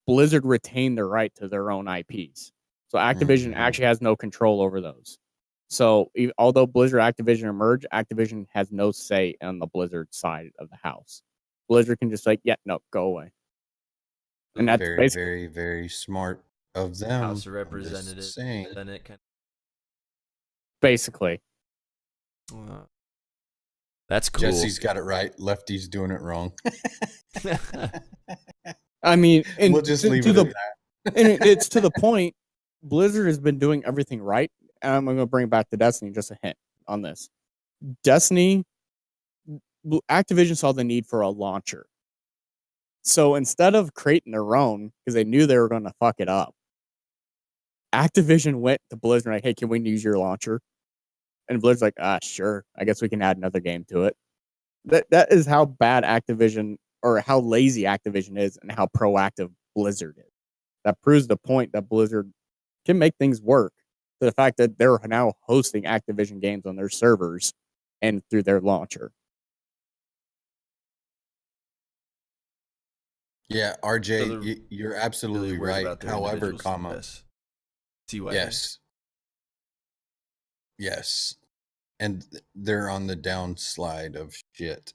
Blizzard retained the right to their own IPs. So Activision actually has no control over those. So although Blizzard Activision are merged, Activision has no say on the Blizzard side of the house. Blizzard can just like, yeah, no, go away. And that's very, very, very smart of them. House of Representatives. Basically. That's cool. Jesse's got it right. Lefty's doing it wrong. I mean, and we'll just leave it at that. And it's to the point, Blizzard has been doing everything right. And I'm going to bring it back to Destiny, just a hint on this. Destiny, Activision saw the need for a launcher. So instead of creating their own, because they knew they were going to fuck it up, Activision went to Blizzard like, hey, can we use your launcher? And Blizzard's like, sure. I guess we can add another game to it. That is how bad Activision, or how lazy Activision is, and how proactive Blizzard is. That proves the point that Blizzard can make things work. To the fact that they're now hosting Activision games on their servers and through their launcher. Yeah, RJ, you're absolutely really right. However, yes, and they're on the downslide of shit.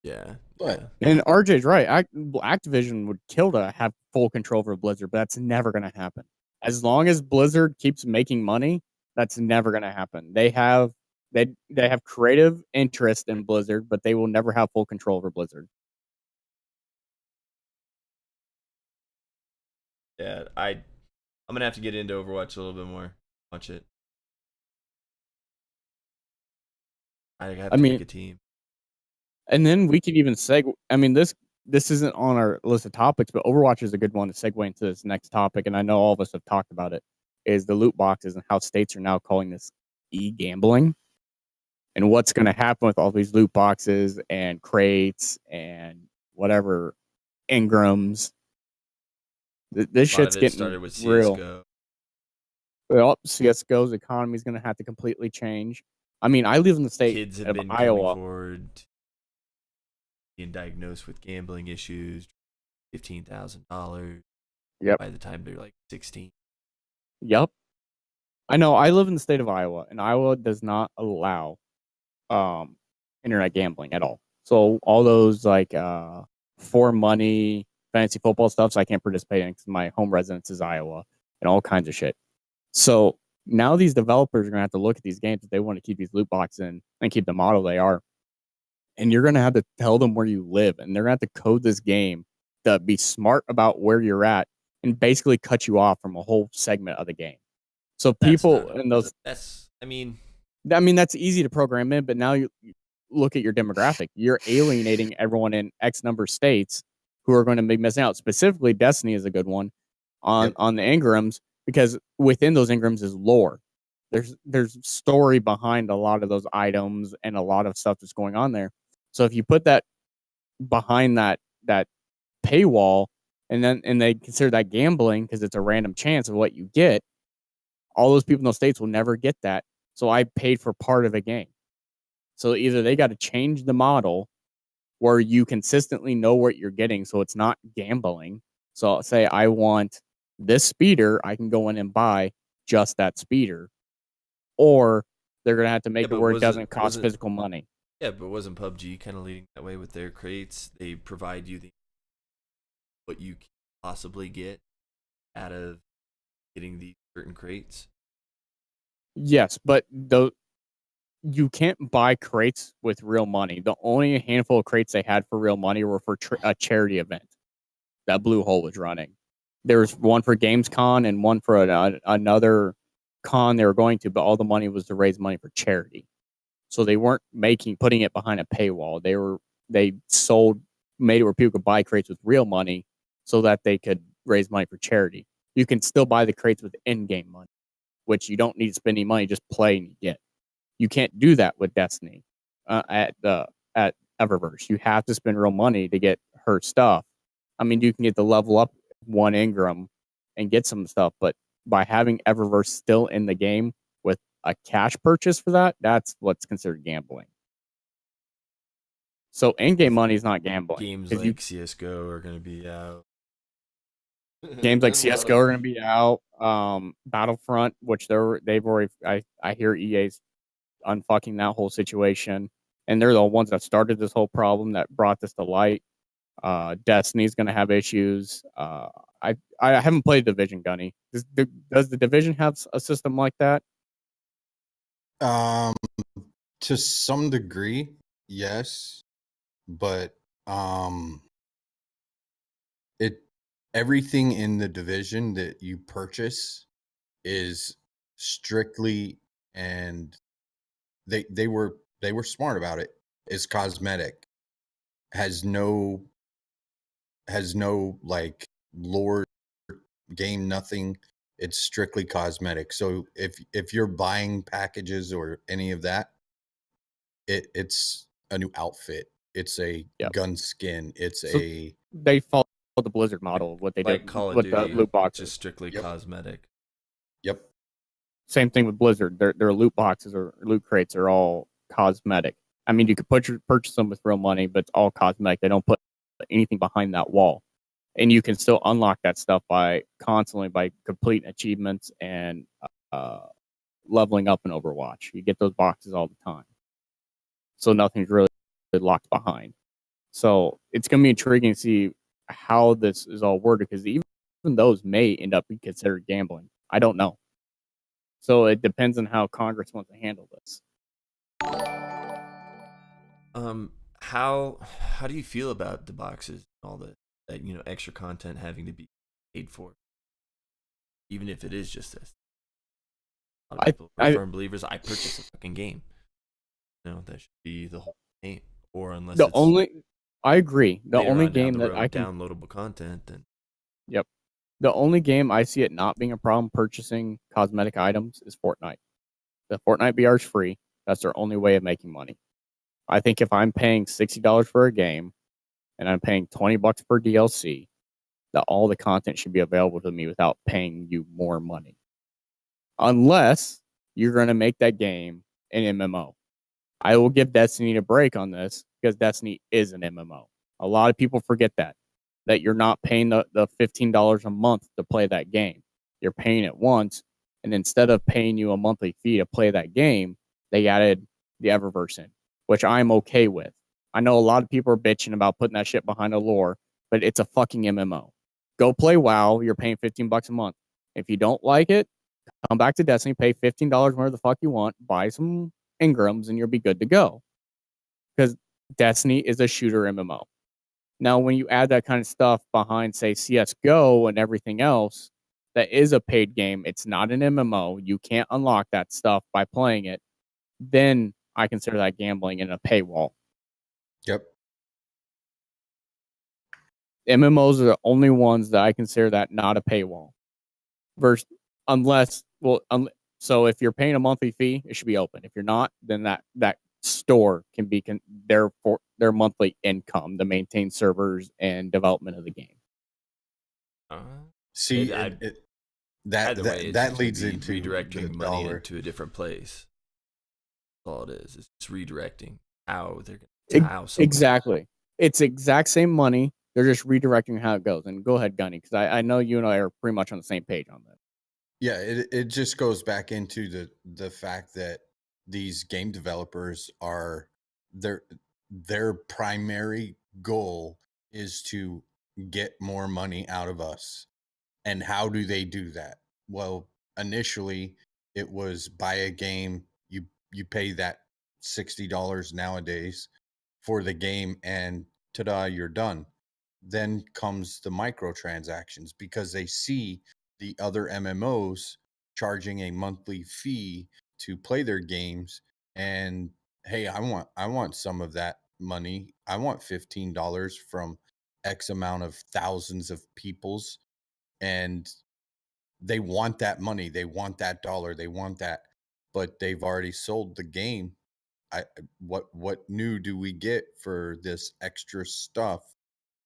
Yeah, but and RJ's right. Activision would kill to have full control over Blizzard, but that's never going to happen. As long as Blizzard keeps making money, that's never going to happen. They have creative interest in Blizzard, but they will never have full control over Blizzard. Yeah, I'm gonna have to get into Overwatch a little bit more. Watch it. I have to pick a team. And then we can even segue. I mean, this isn't on our list of topics, but Overwatch is a good one to segue into this next topic. And I know all of us have talked about it, is the loot boxes and how states are now calling this e-gambling. And what's going to happen with all these loot boxes and crates and whatever engrams. This shit's getting started with real. CSGO. Well, CSGO's economy is going to have to completely change. I mean, I live in the state of Iowa. Forward, being diagnosed with gambling issues, $15,000. Yep. By the time they're like 16. Yep. I know. I live in the state of Iowa, and Iowa does not allow internet gambling at all. So all those like for money fantasy football stuff, so I can't participate in because my home residence is Iowa and all kinds of shit. So now these developers are going to have to look at these games if they want to keep these loot boxes in and keep the model they are. And you're going to have to tell them where you live, and they're going to have to code this game to be smart about where you're at and basically cut you off from a whole segment of the game. So people in those I mean that's easy to program in, but now you look at your demographic. You're alienating everyone in X number of states who are going to be missing out. Specifically, Destiny is a good one on the engrams, because within those engrams is lore. There's story behind a lot of those items and a lot of stuff that's going on there. So if you put that behind that paywall, and they consider that gambling because it's a random chance of what you get, all those people in those states will never get that. So I paid for part of a game. So either they got to change the model where you consistently know what you're getting, so it's not gambling. So say I want this speeder, I can go in and buy just that speeder. Or they're going to have to make it where it doesn't cost physical money. Yeah, but wasn't PUBG kind of leading that way with their crates? They provide you what you can possibly get out of getting these certain crates? Yes, but you can't buy crates with real money. The only handful of crates they had for real money were for a charity event that Blue Hole was running. There was one for Gamescon and one for another con they were going to, but all the money was to raise money for charity. So they weren't putting it behind a paywall. They made it where people could buy crates with real money so that they could raise money for charity. You can still buy the crates with in-game money, which you don't need to spend any money, just play and you get. You can't do that with Destiny at Eververse. You have to spend real money to get her stuff. I mean, you can get the level up 1 Ingram and get some stuff, but by having Eververse still in the game with a cash purchase for that, that's what's considered gambling. So in-game money is not gambling. Games like CS:GO are going to be out. Games like CS:GO are going to be out. Battlefront, which they've already, I hear EA's unfucking that whole situation, and they're the ones that started this whole problem that brought this to light. Destiny's going to have issues. I haven't played Division, Gunny. Does the Division have a system like that? To some degree, yes, but everything in the Division that you purchase is strictly, and they were smart about it, is cosmetic. Has no like lore, game, nothing. It's strictly cosmetic. So if you're buying packages or any of that, it's a new outfit. It's a gun skin. They follow the Blizzard model of what they like did Call of with Duty, the loot boxes. just strictly cosmetic. Yep. Same thing with Blizzard. Their loot boxes or loot crates are all cosmetic. I mean, you could purchase them with real money, but it's all cosmetic. They don't put anything behind that wall. And you can still unlock that stuff by completing achievements and leveling up in Overwatch. You get those boxes all the time. So nothing's really locked behind. So it's going to be intriguing to see how this is all worded, because even those may end up being considered gambling. I don't know. So it depends on how Congress wants to handle this. How do you feel about the boxes and all that extra content having to be paid for, even if it is just this? A lot of people are firm believers. I purchased a fucking game. That should be the whole game, or unless I agree. The only game that I can downloadable content. Then yep. The only game I see it not being a problem purchasing cosmetic items is Fortnite. The Fortnite VR is free. That's their only way of making money. I think if I'm paying $60 for a game and I'm paying $20 per DLC, that all the content should be available to me without paying you more money. Unless you're going to make that game an MMO. I will give Destiny a break on this because Destiny is an MMO. A lot of people forget that you're not paying the $15 a month to play that game. You're paying it once, and instead of paying you a monthly fee to play that game, they added the Eververse in, which I'm okay with. I know a lot of people are bitching about putting that shit behind a lore, but it's a fucking MMO. Go play WoW. You're paying $15 a month. If you don't like it, come back to Destiny, pay $15 whatever the fuck you want, buy some Ingrams, and you'll be good to go. Because Destiny is a shooter MMO. Now, when you add that kind of stuff behind, say, CS:GO and everything else, that is a paid game. It's not an MMO. You can't unlock that stuff by playing it. Then I consider that gambling in a paywall. Yep. MMOs are the only ones that I consider that not a paywall. So if you're paying a monthly fee, it should be open. If you're not, then that store can be their monthly income to maintain servers and development of the game. See, that leads into redirecting money into a different place. That's all it is. It's just redirecting how they're going to exactly. It's exact same money. They're just redirecting how it goes. And go ahead, Gunny, because I know you and I are pretty much on the same page on that. Yeah, it just goes back into the fact that these game developers are their primary goal is to get more money out of us. And how do they do that? Well, initially it was buy a game, you pay that $60 nowadays for the game, and ta-da, you're done. Then comes the microtransactions, because they see the other MMOs charging a monthly fee to play their games, and hey, I want some of that money. I want $15 from X amount of thousands of peoples, and they want that money, they want that dollar, they want that, but they've already sold the game. What new do we get for this extra stuff?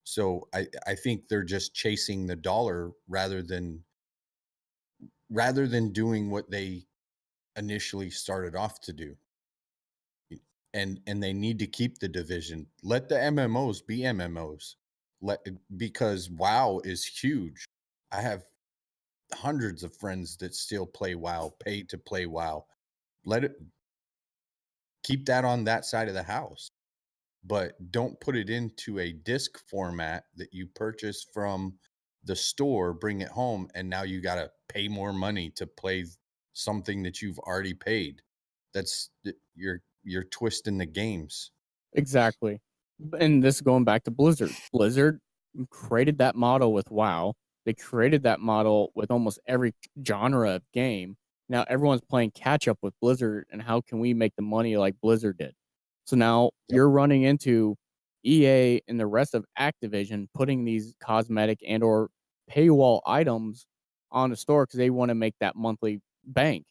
So I think they're just chasing the dollar rather than doing what they initially started off to do. And they need to keep the division. Let the MMOs be MMOs. Because WoW is huge. I have hundreds of friends that still play WoW, pay to play WoW. Let it keep that on that side of the house, but don't put it into a disc format that you purchase from the store, bring it home, and now you got to pay more money to play something that you've already paid. That's you're twisting the games. Exactly. And this is going back to Blizzard. Blizzard created that model with WoW. They created that model with almost every genre of game. Now everyone's playing catch up with Blizzard, and how can we make the money like Blizzard did? So now you're running into EA and the rest of Activision putting these cosmetic and or paywall items on the store because they want to make that monthly bank.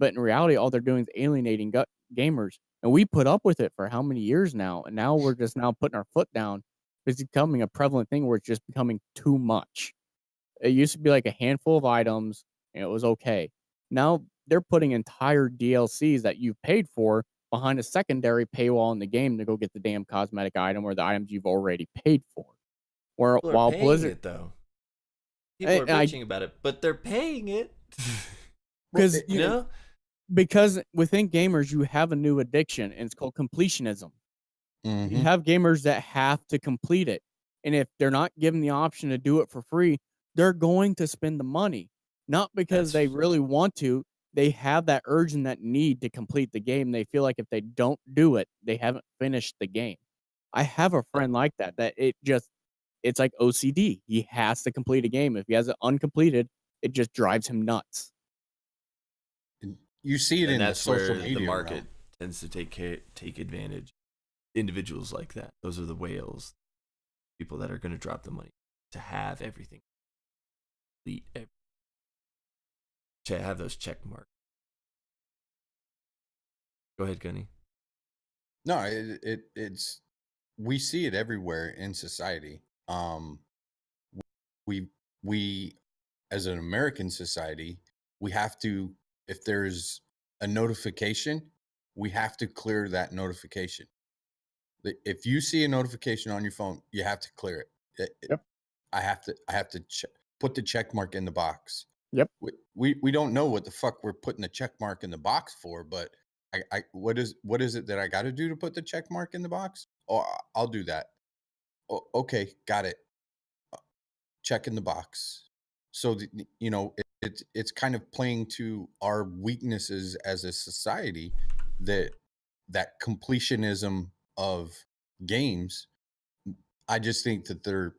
But in reality, all they're doing is alienating gamers. And we put up with it for how many years now? And now we're just now putting our foot down. It's becoming a prevalent thing where it's just becoming too much. It used to be like a handful of items and it was okay. Now they're putting entire DLCs that you've paid for behind a secondary paywall in the game to go get the damn cosmetic item or the items you've already paid for. Where People are while paying Blizzard, it though. People are bitching about it, but they're paying it. because you know, because within gamers you have a new addiction and it's called completionism. You have gamers that have to complete it, and if they're not given the option to do it for free, they're going to spend the money, not because they really want to. They have that urge and that need to complete the game. They feel like if they don't do it, they haven't finished the game. I have a friend like that it's like OCD. He has to complete a game. If he has it uncompleted, it just drives him nuts. You see it and in that's the social where media the market realm. tends to take advantage. Individuals like that, those are the whales, people that are going to drop the money to have everything, to have those check marks. Go ahead, Gunny. No, it's we see it everywhere in society. We as an American society, we have to, if there's a notification, we have to clear that notification. If you see a notification on your phone, you have to clear it. Yep. I have to put the check mark in the box. Yep. We don't know what the fuck we're putting the check mark in the box for, but what is it that I got to do to put the check mark in the box? Oh, I'll do that. Oh, okay, got it. Check in the box. So it's kind of playing to our weaknesses as a society, that completionism of games. I just think that they're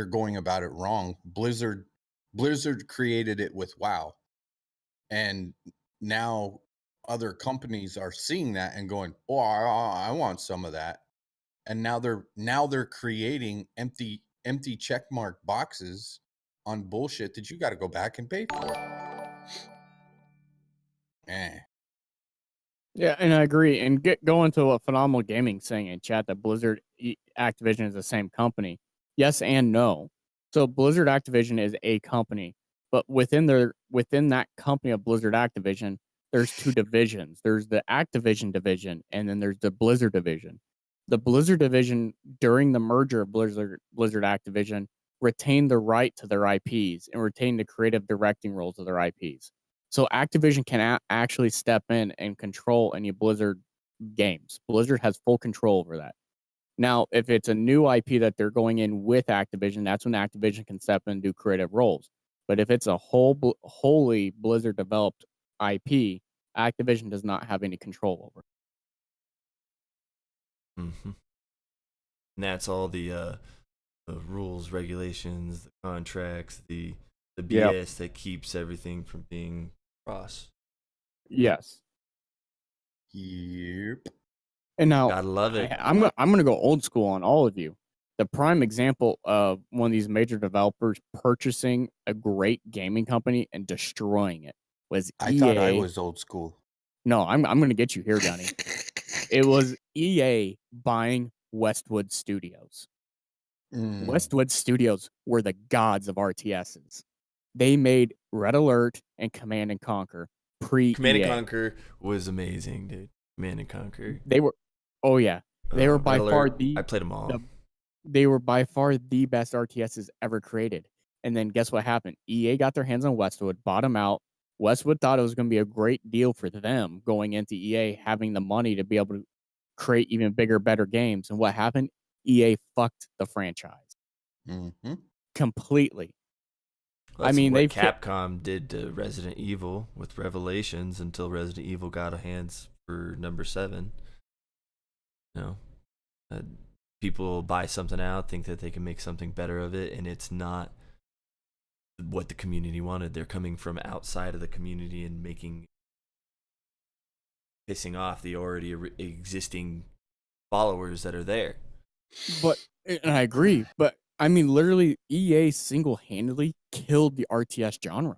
going about it wrong. Blizzard created it with WoW, and now other companies are seeing that and going, "Oh, I want some of that." And now they're creating empty checkmark boxes on bullshit that you got to go back and pay for. Yeah, and I agree. And going to what Phenomenal Gaming saying in chat that Blizzard Activision is the same company. Yes and no. So Blizzard Activision is a company, but within that company of Blizzard Activision, there's two divisions. There's the Activision division, and then there's the Blizzard division. The Blizzard division, during the merger of Blizzard Activision, retained the right to their IPs and retained the creative directing roles of their IPs. So Activision can actually step in and control any Blizzard games. Blizzard has full control over that. Now, if it's a new IP that they're going in with Activision, that's when Activision can step in and do creative roles. But if it's a wholly Blizzard developed IP, Activision does not have any control over it. Mm-hmm. And that's all the rules, regulations, the contracts, the BS that keeps everything from being cross. Yes. Yep. And now Gotta love it. I'm gonna go old school on all of you. The prime example of one of these major developers purchasing a great gaming company and destroying it was EA. I thought I was old school. No, I'm gonna get you here, Johnny. It was EA buying Westwood Studios. Westwood Studios were the gods of RTSs. They made Red Alert and Command and Conquer pre-EA. Command and Conquer was amazing, dude. Command and Conquer. They were, oh yeah, they were by far I played them all. They were by far the best RTSs ever created. And then guess what happened? EA got their hands on Westwood, bought them out. Westwood thought it was going to be a great deal for them going into EA, having the money to be able to create even bigger, better games. And what happened? EA fucked the franchise completely. Well, I mean, what Capcom did to Resident Evil with Revelations until Resident Evil got a hands for number 7. You know, people buy something out, think that they can make something better of it, and it's not what the community wanted. They're coming from outside of the community and pissing off the already existing followers that are there. But, and I agree, but I mean, literally, EA single-handedly killed the RTS genre.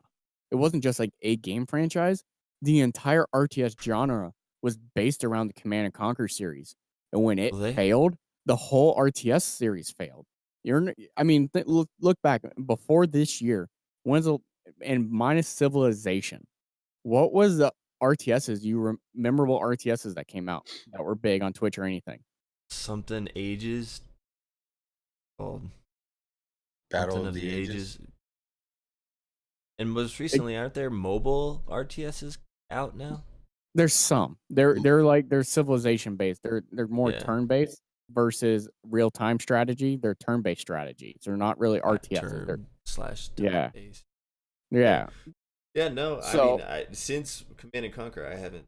It wasn't just like a game franchise. The entire RTS genre was based around the Command and Conquer series. And when it failed, the whole RTS series failed. Look back before this year. And minus Civilization, what was the RTSs memorable RTSs that came out that were big on Twitch or anything? Something Ages called Battle of the Ages. And most recently, aren't there mobile RTSs out now? There's some. They're Civilization based. They're more turn based versus real time strategy. They're turn based strategies. They're not really RTSs. They're /turn based. Yeah. Yeah. No. So, I mean, since Command and Conquer, I haven't.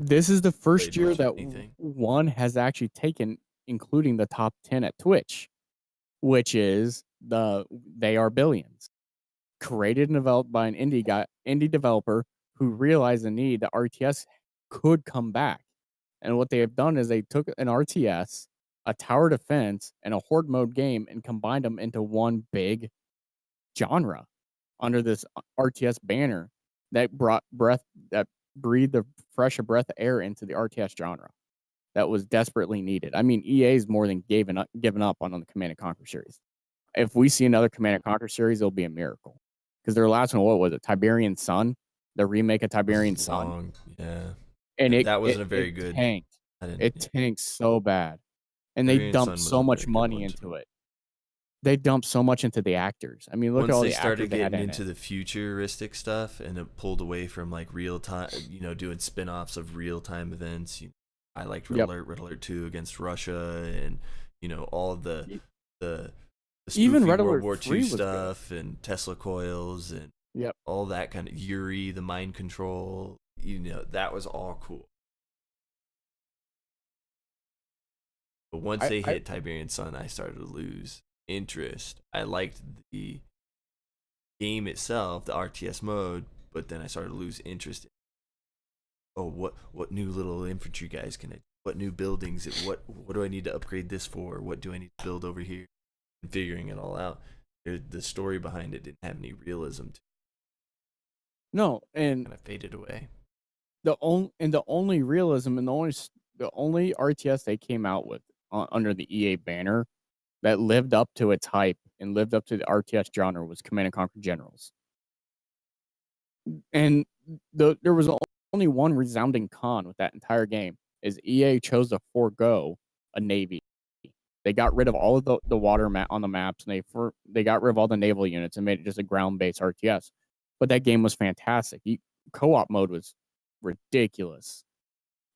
This is the first year that one has actually taken, including the top 10 at Twitch, which is They Are Billions, created and developed by an indie developer who realized the need that RTS could come back. And what they have done is they took an RTS, a tower defense, and a horde mode game and combined them into one big genre under this RTS banner that breathed the fresh breath of air into the RTS genre that was desperately needed. I mean, EA's more than given up on the Command & Conquer series. If we see another Command & Conquer series, it'll be a miracle. Because their last one, what was it? Tiberian Sun? The remake of Tiberian Sun? Yeah. And that wasn't very good. It tanked so bad. And they dumped so much money into it. They dumped so much into the actors. I mean, look at all the actors they had in it. Once they started getting into the futuristic stuff and it pulled away from like real time, doing spin-offs of real-time events. I liked Red Alert 2 against Russia and, all of the even Red Alert World War II stuff and Tesla coils and all that kind of Yuri, the mind control, that was all cool. But once they hit Tiberian Sun, I started to lose interest. I liked the game itself, the RTS mode, but then I started to lose interest. What new little infantry guys can I? What new buildings? What do I need to upgrade this for? What do I need to build over here? And figuring it all out. The story behind it didn't have any realism to it. No, and kind of faded away. The only realism and the only RTS they came out with under the EA banner that lived up to its hype and lived up to the RTS genre was Command & Conquer Generals. And there was only one resounding con with that entire game, is EA chose to forego a Navy. They got rid of all of the water on the maps, and they got rid of all the naval units and made it just a ground-based RTS. But that game was fantastic. Co-op mode was ridiculous.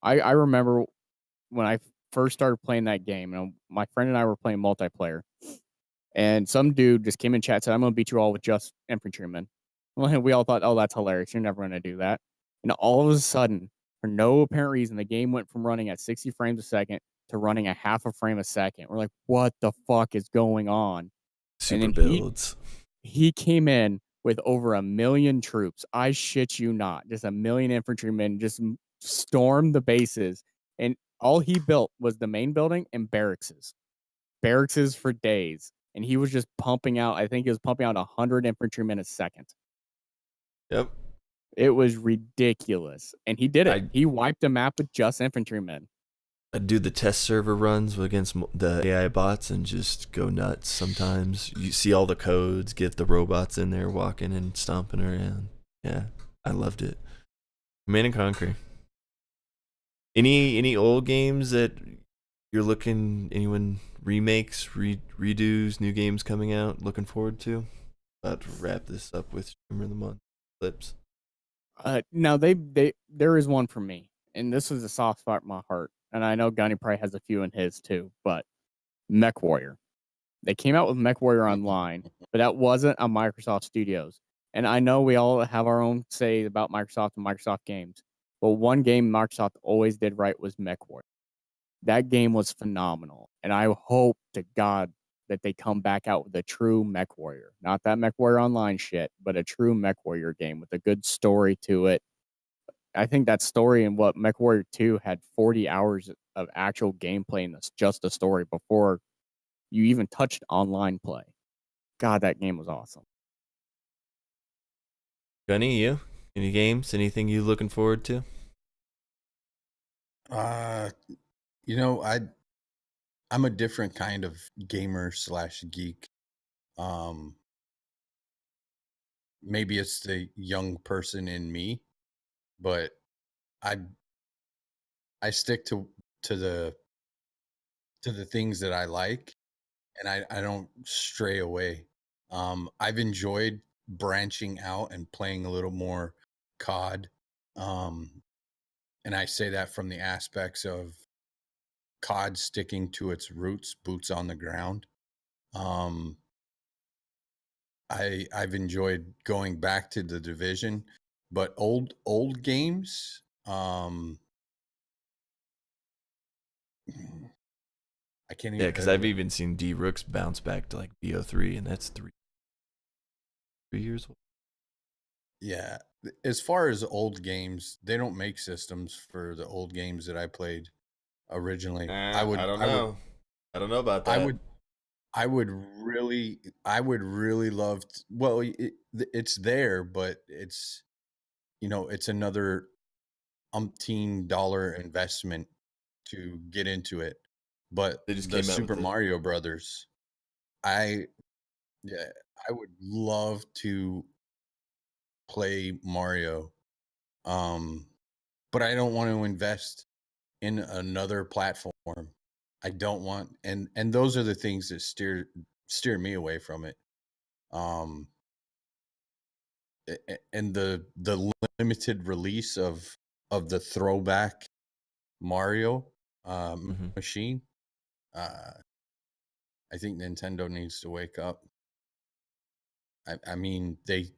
I remember when I first started playing that game, and my friend and I were playing multiplayer, and some dude just came in chat and said, "I'm going to beat you all with just infantrymen." Well, we all thought, "Oh, that's hilarious. You're never going to do that." And all of a sudden, for no apparent reason, the game went from running at 60 frames a second to running a half a frame a second. We're like, "What the fuck is going on?" Super and then builds. he came in with over 1 million troops. I shit you not. Just 1 million infantrymen just stormed the bases. And all he built was the main building and barrackses. Barrackses for days. And he was just pumping out, I think he was pumping out 100 infantrymen a second. Yep. It was ridiculous. And he did it. He wiped a map with just infantrymen. I do the test server runs against the AI bots and just go nuts sometimes. You see all the codes, get the robots in there walking and stomping around. Yeah, I loved it. Command and Conquer. Any old games that you're looking, anyone remakes, redos, new games coming out, looking forward to? About to wrap this up with Streamer of the Month clips. Now there is one for me, and this is a soft spot in my heart. And I know Gunny probably has a few in his too, but Mech Warrior. They came out with Mech Warrior Online, but that wasn't on Microsoft Studios. And I know we all have our own say about Microsoft and Microsoft games, but one game Microsoft always did right was Mech Warrior. That game was phenomenal, and I hope to God that they come back out with a true Mech Warrior. Not that Mech Warrior Online shit, but a true Mech Warrior game with a good story to it. I think that story in what Mech Warrior 2 had 40 hours of actual gameplay in this, just a story before you even touched online play. God, that game was awesome. Gunny, you? Any games? Anything you looking forward to? You know, I'm a different kind of gamer / geek. Maybe it's the young person in me, but I stick to the things that I like, and I don't stray away. I've enjoyed branching out and playing a little more COD. And I say that from the aspects of COD sticking to its roots, boots on the ground. I've enjoyed going back to the Division, but old games, I can't even. Yeah, because I've even seen D Rooks bounce back to like BO3, and that's 3 years old. Yeah, as far as old games, they don't make systems for the old games that I played originally. I don't know. I don't know about that. I would really love to, well, it's there, but it's, it's another $umpteen investment to get into it. But They just the came out Super with Mario Brothers, I would love to play Mario. But I don't want to invest in another platform. I don't want, and those are the things that steer me away from it. And the limited release of the throwback Mario machine, I think Nintendo needs to wake up. I mean, they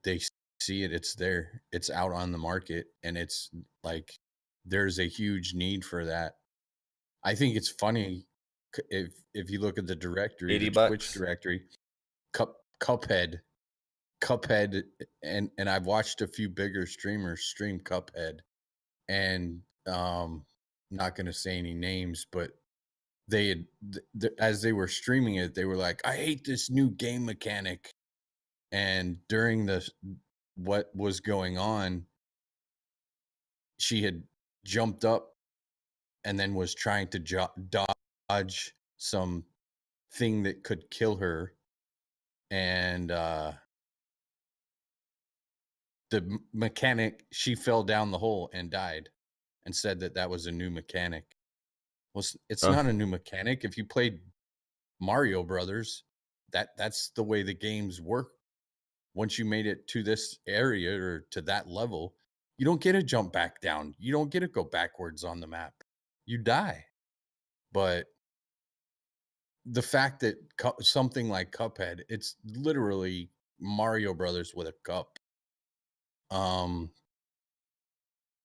see it, it's there, it's out on the market, and it's like there's a huge need for that. I think it's funny if you look at the directory, the Twitch directory, Cuphead, and I've watched a few bigger streamers stream Cuphead, and not going to say any names, but they had, as they were streaming it, they were like, "I hate this new game mechanic." And during what was going on, she had jumped up and then was trying to dodge some thing that could kill her, and the mechanic, she fell down the hole and died, and said that was a new mechanic. Well, it's not a new mechanic. If you played Mario Brothers, that's the way the games work. Once you made it to this area or to that level, you don't get to jump back down. You don't get to go backwards on the map. You die. but the fact that something like Cuphead, it's literally Mario Brothers with a cup.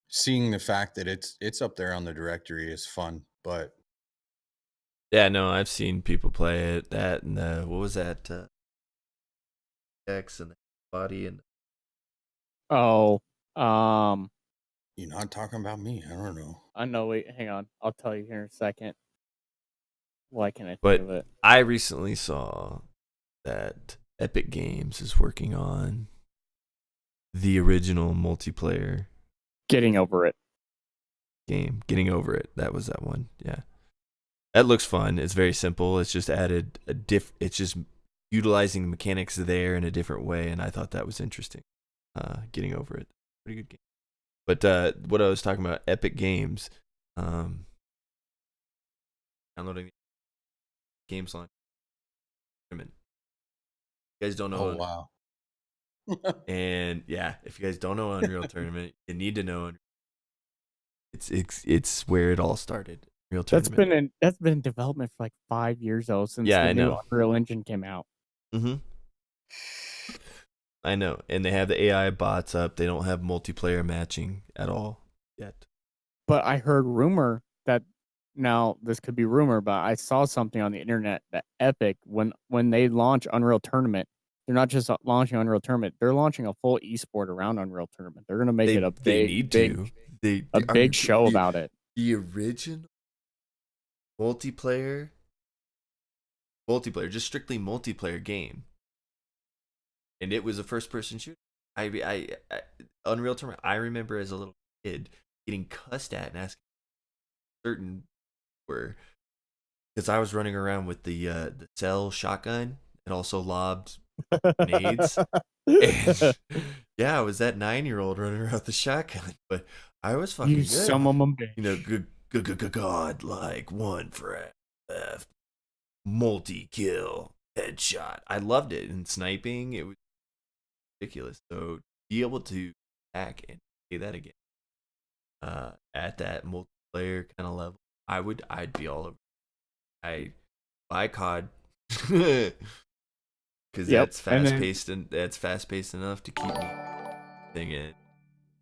Seeing the fact that it's up there on the directory is fun, but yeah, no, I've seen people play it. That and what was that? X and the body and Oh, you're not talking about me. I don't know. I know. Wait, hang on. I'll tell you here in a second. Why can't I think But of it? I recently saw that Epic Games is working on the original multiplayer Getting over it. game. Getting Over It. That was that one. Yeah. That looks fun. It's very simple. It's just added it's just utilizing the mechanics there in a different way, and I thought that was interesting. Getting Over It. Pretty good game. But what I was talking about, Epic Games, downloading games launch. You guys don't know. Oh wow. And yeah, if you guys don't know Unreal Tournament, you need to know. It's where it all started. Unreal Tournament. That's been in development for like 5 years though, since Yeah, the I new know. Unreal Engine came out. Mm-hmm. I know, and they have the AI bots up. They don't have multiplayer matching at all yet. But I heard rumor that now this could be rumor, but I saw something on the internet that Epic, when they launch Unreal Tournament, they're not just launching Unreal Tournament; they're launching a full esport around Unreal Tournament. They're going to make it a big show about it. The original multiplayer, just strictly multiplayer game, and it was a first-person shooter. I Unreal Tournament. I remember as a little kid getting cussed at and asking certain were because I was running around with the cell shotgun and also lobbed grenades. And, yeah, I was that 9-year-old running around with the shotgun, but I was fucking good. Some of them, you know, good god, like one for multi-kill headshot. I loved it. And sniping, it was ridiculous. So be able to attack and say that again at that multiplayer kind of level, I'd be all over. I buy COD because that's fast paced and that's fast paced enough to keep me thinking.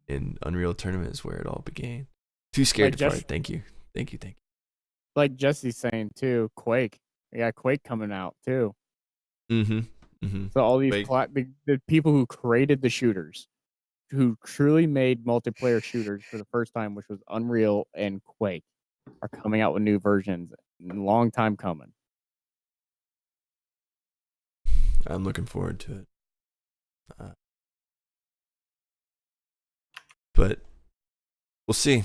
In Unreal Tournament is where it all began. Too scared to fight. Thank you. Like Jesse's saying too, Quake. We got Quake coming out too. Mm-hmm. So all these the people who created the shooters, who truly made multiplayer shooters for the first time, which was Unreal and Quake, are coming out with new versions. Long time coming. I'm looking forward to it. But we'll see.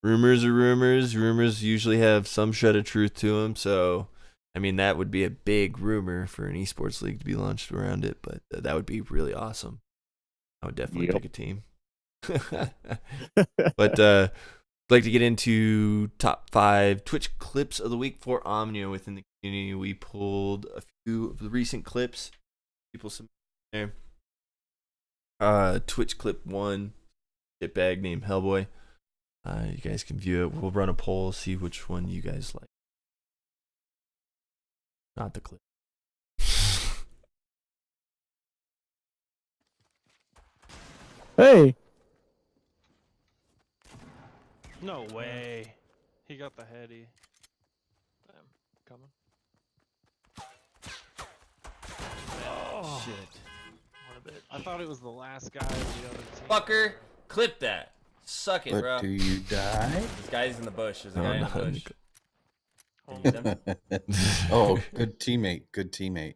Rumors are rumors. Rumors usually have some shred of truth to them. So, I mean, that would be a big rumor for an esports league to be launched around it. But that would be really awesome. I would definitely take a team. But I'd like to get into top 5 Twitch clips of the week for Omnia within the community. We pulled a few of the recent clips. People submitted there. Twitch clip 1, shitbag named Hellboy. You guys can view it. We'll run a poll, see which one you guys like. Not the clip. Hey. No way. He got the heady. Damn, coming. Oh shit. I thought it was the last guy of the other team. Fucker, clip that. Suck it, But bro. do you die? This guy's in the bush. There's a guy in the bush. Oh, good teammate.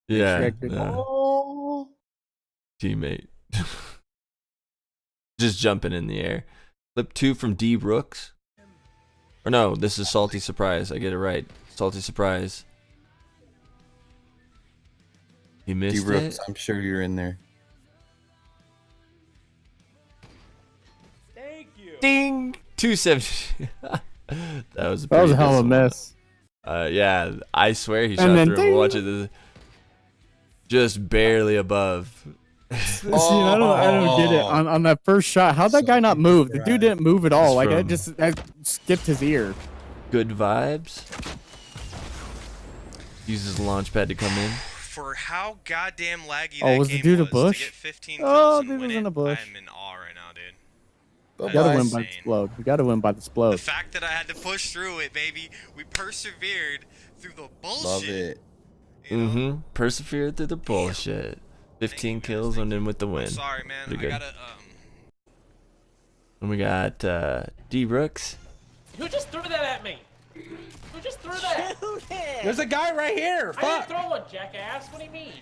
Yeah. Oh. Teammate. Just jumping in the air. Clip 2 from D Brooks. Or no, this is Salty Surprise. I get it right. Salty Surprise. You missed D-Brooks, it? I'm sure you're in there. Thank you. Ding! 270. That was a hell of a miss. Yeah, I swear he shot through him. Watch it. Just barely above. See, I don't get it. On that first shot, how'd that guy not move? The dude didn't move at all. Like, I skipped his ear. Good vibes. Uses the launch pad to come in. For how goddamn laggy Oh, that was the game dude a was bush? to get 15 Oh, kills dude and was win in it, a bush. I'm in awe right now, dude. We That gotta is win by the insane. explode. We gotta win by the The explode. fact that I had to push through it, baby. We persevered through the bullshit. Love it. You know? Mm-hmm. Persevered through the bullshit. 15 man. kills and in with the win. I'm sorry, man. Pretty I good. gotta And we got D Brooks. Who just threw that at me? Who just threw that? There's a guy right here. I didn't Fuck. throw one, jackass. What do you mean?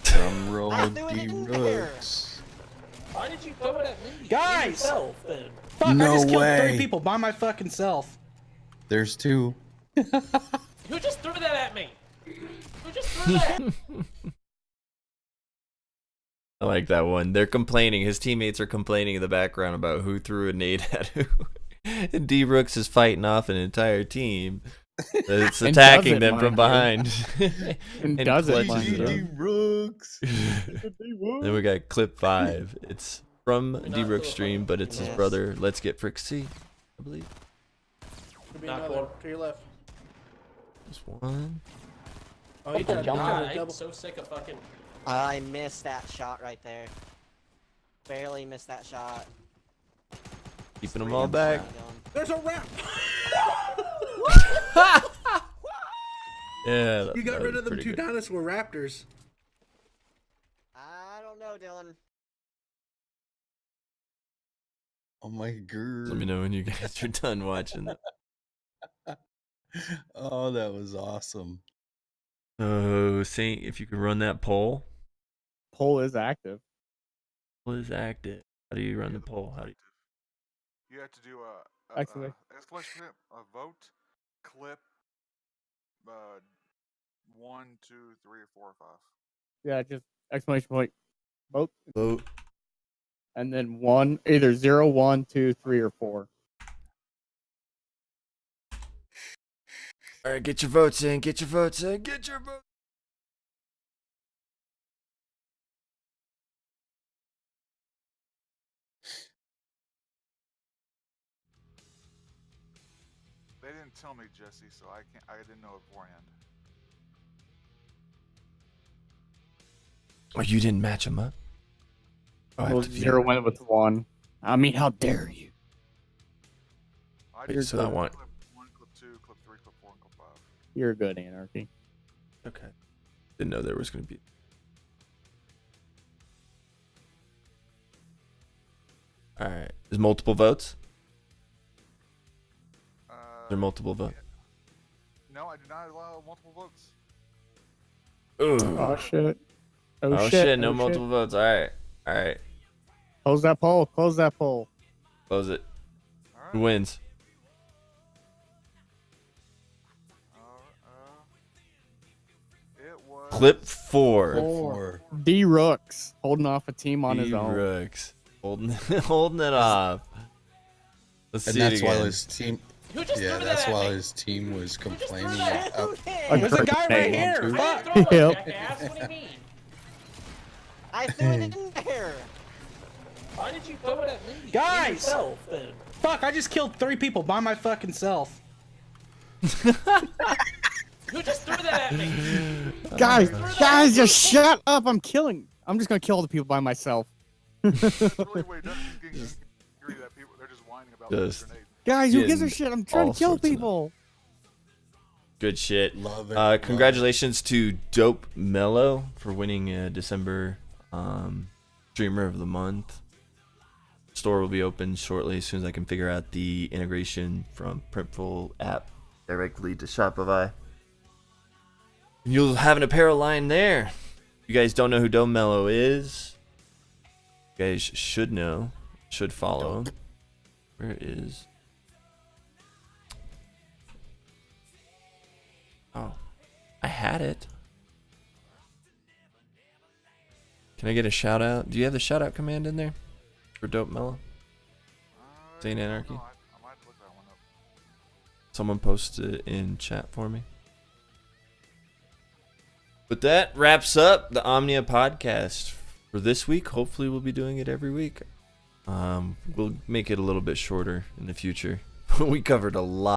Drum roll I threw it in there. D-Rooks. Why did you throw it at me? Guys! Yourself, then. Fuck, I No just killed way. 3 people by my fucking self. There's 2. Who just threw that at me? Who just threw that? I like that one. They're complaining. His teammates are complaining in the background about who threw a nade at who. And D Brooks is fighting off an entire team that's And attacking does it, them from mind behind. And does it, clutches mind it you. up. D-Rooks. Then we got clip 5. It's from not D Brooks' cool. stream, but it's his Yes. brother. Let's get Frixie, I believe. Could be Not another cool. to your left. Just one. Oh, you got a God, I'm double. so sick of fucking. I missed that shot right there. Barely missed that shot. Keeping them all back. There's a wrap. Yeah. You got that rid was of them pretty 2 good. dinosaur raptors. I don't know, Dylan. Oh my god. Let me know when you guys are done watching that. Oh, that was awesome. Oh, Saint, if you could run that poll. Poll is active. Poll is active. How do you run the poll? How do you? You have to do a Excellent. exclamation point, a vote, clip, 1, 2, 3, or 4, or 5. Yeah, just exclamation point. Vote. Vote. And then 1, either 0, 1, 2, 3, or 4. All right, get your votes in. Get your votes in. Get your votes. They didn't tell me, Jesse, so I didn't know beforehand. Oh, you didn't match them up? Oh, I have Well, to view 0 it. went with 1. I mean, how dare you? I Wait, just so I did want- clip 1, clip 2, clip 3, clip 4, and clip 5. You're good, Anarchy. Okay. Didn't know there was going to be. All right. Is multiple votes? Is there multiple votes? No, I do not allow multiple votes. Ooh. Oh, shit. Oh, shit. No multiple votes. All right. All right. Close that poll. Close that poll. Close it. All right. Who wins? It was Clip 4. 4. D Rooks holding off a team on his own. Rooks. Holding it off. Let's And see it that's why again. his team. Who just Yeah, threw that's that at why me? his team was Who just threw complaining that? about. There's a guy right Hey, here. one, two. Fuck. I didn't throw one, Yep. jackass. What do you mean? I threw it in there. Why did you throw it at me? Guys! Yourself, then. Fuck, I just killed 3 people by my fucking self. Who just threw that at me? Guys, Threw that guys, at just me. shut up. I'm just going to kill all the people by myself. really way nothing's getting angry that people they're just whining about the Just- grenade. Guys, who gives Getting a shit? I'm trying all to kill sorts of- people. Good shit. Love it. love it. Congratulations to Dope Mellow for winning December Streamer of the Month. Store will be open shortly as soon as I can figure out the integration from Printful app directly to Shopify. You'll have an apparel line there. If you guys don't know who Dope Mellow is, you guys should know, should follow him. Where is... Oh, I had it. Can I get a shout out? Do you have the shout out command in there for Dope Mellow? Saint I don't Anarchy? know, I might look that one up. Someone posted it in chat for me. But that wraps up the Omnia podcast for this week. Hopefully, we'll be doing it every week. We'll make it a little bit shorter in the future. We covered a lot.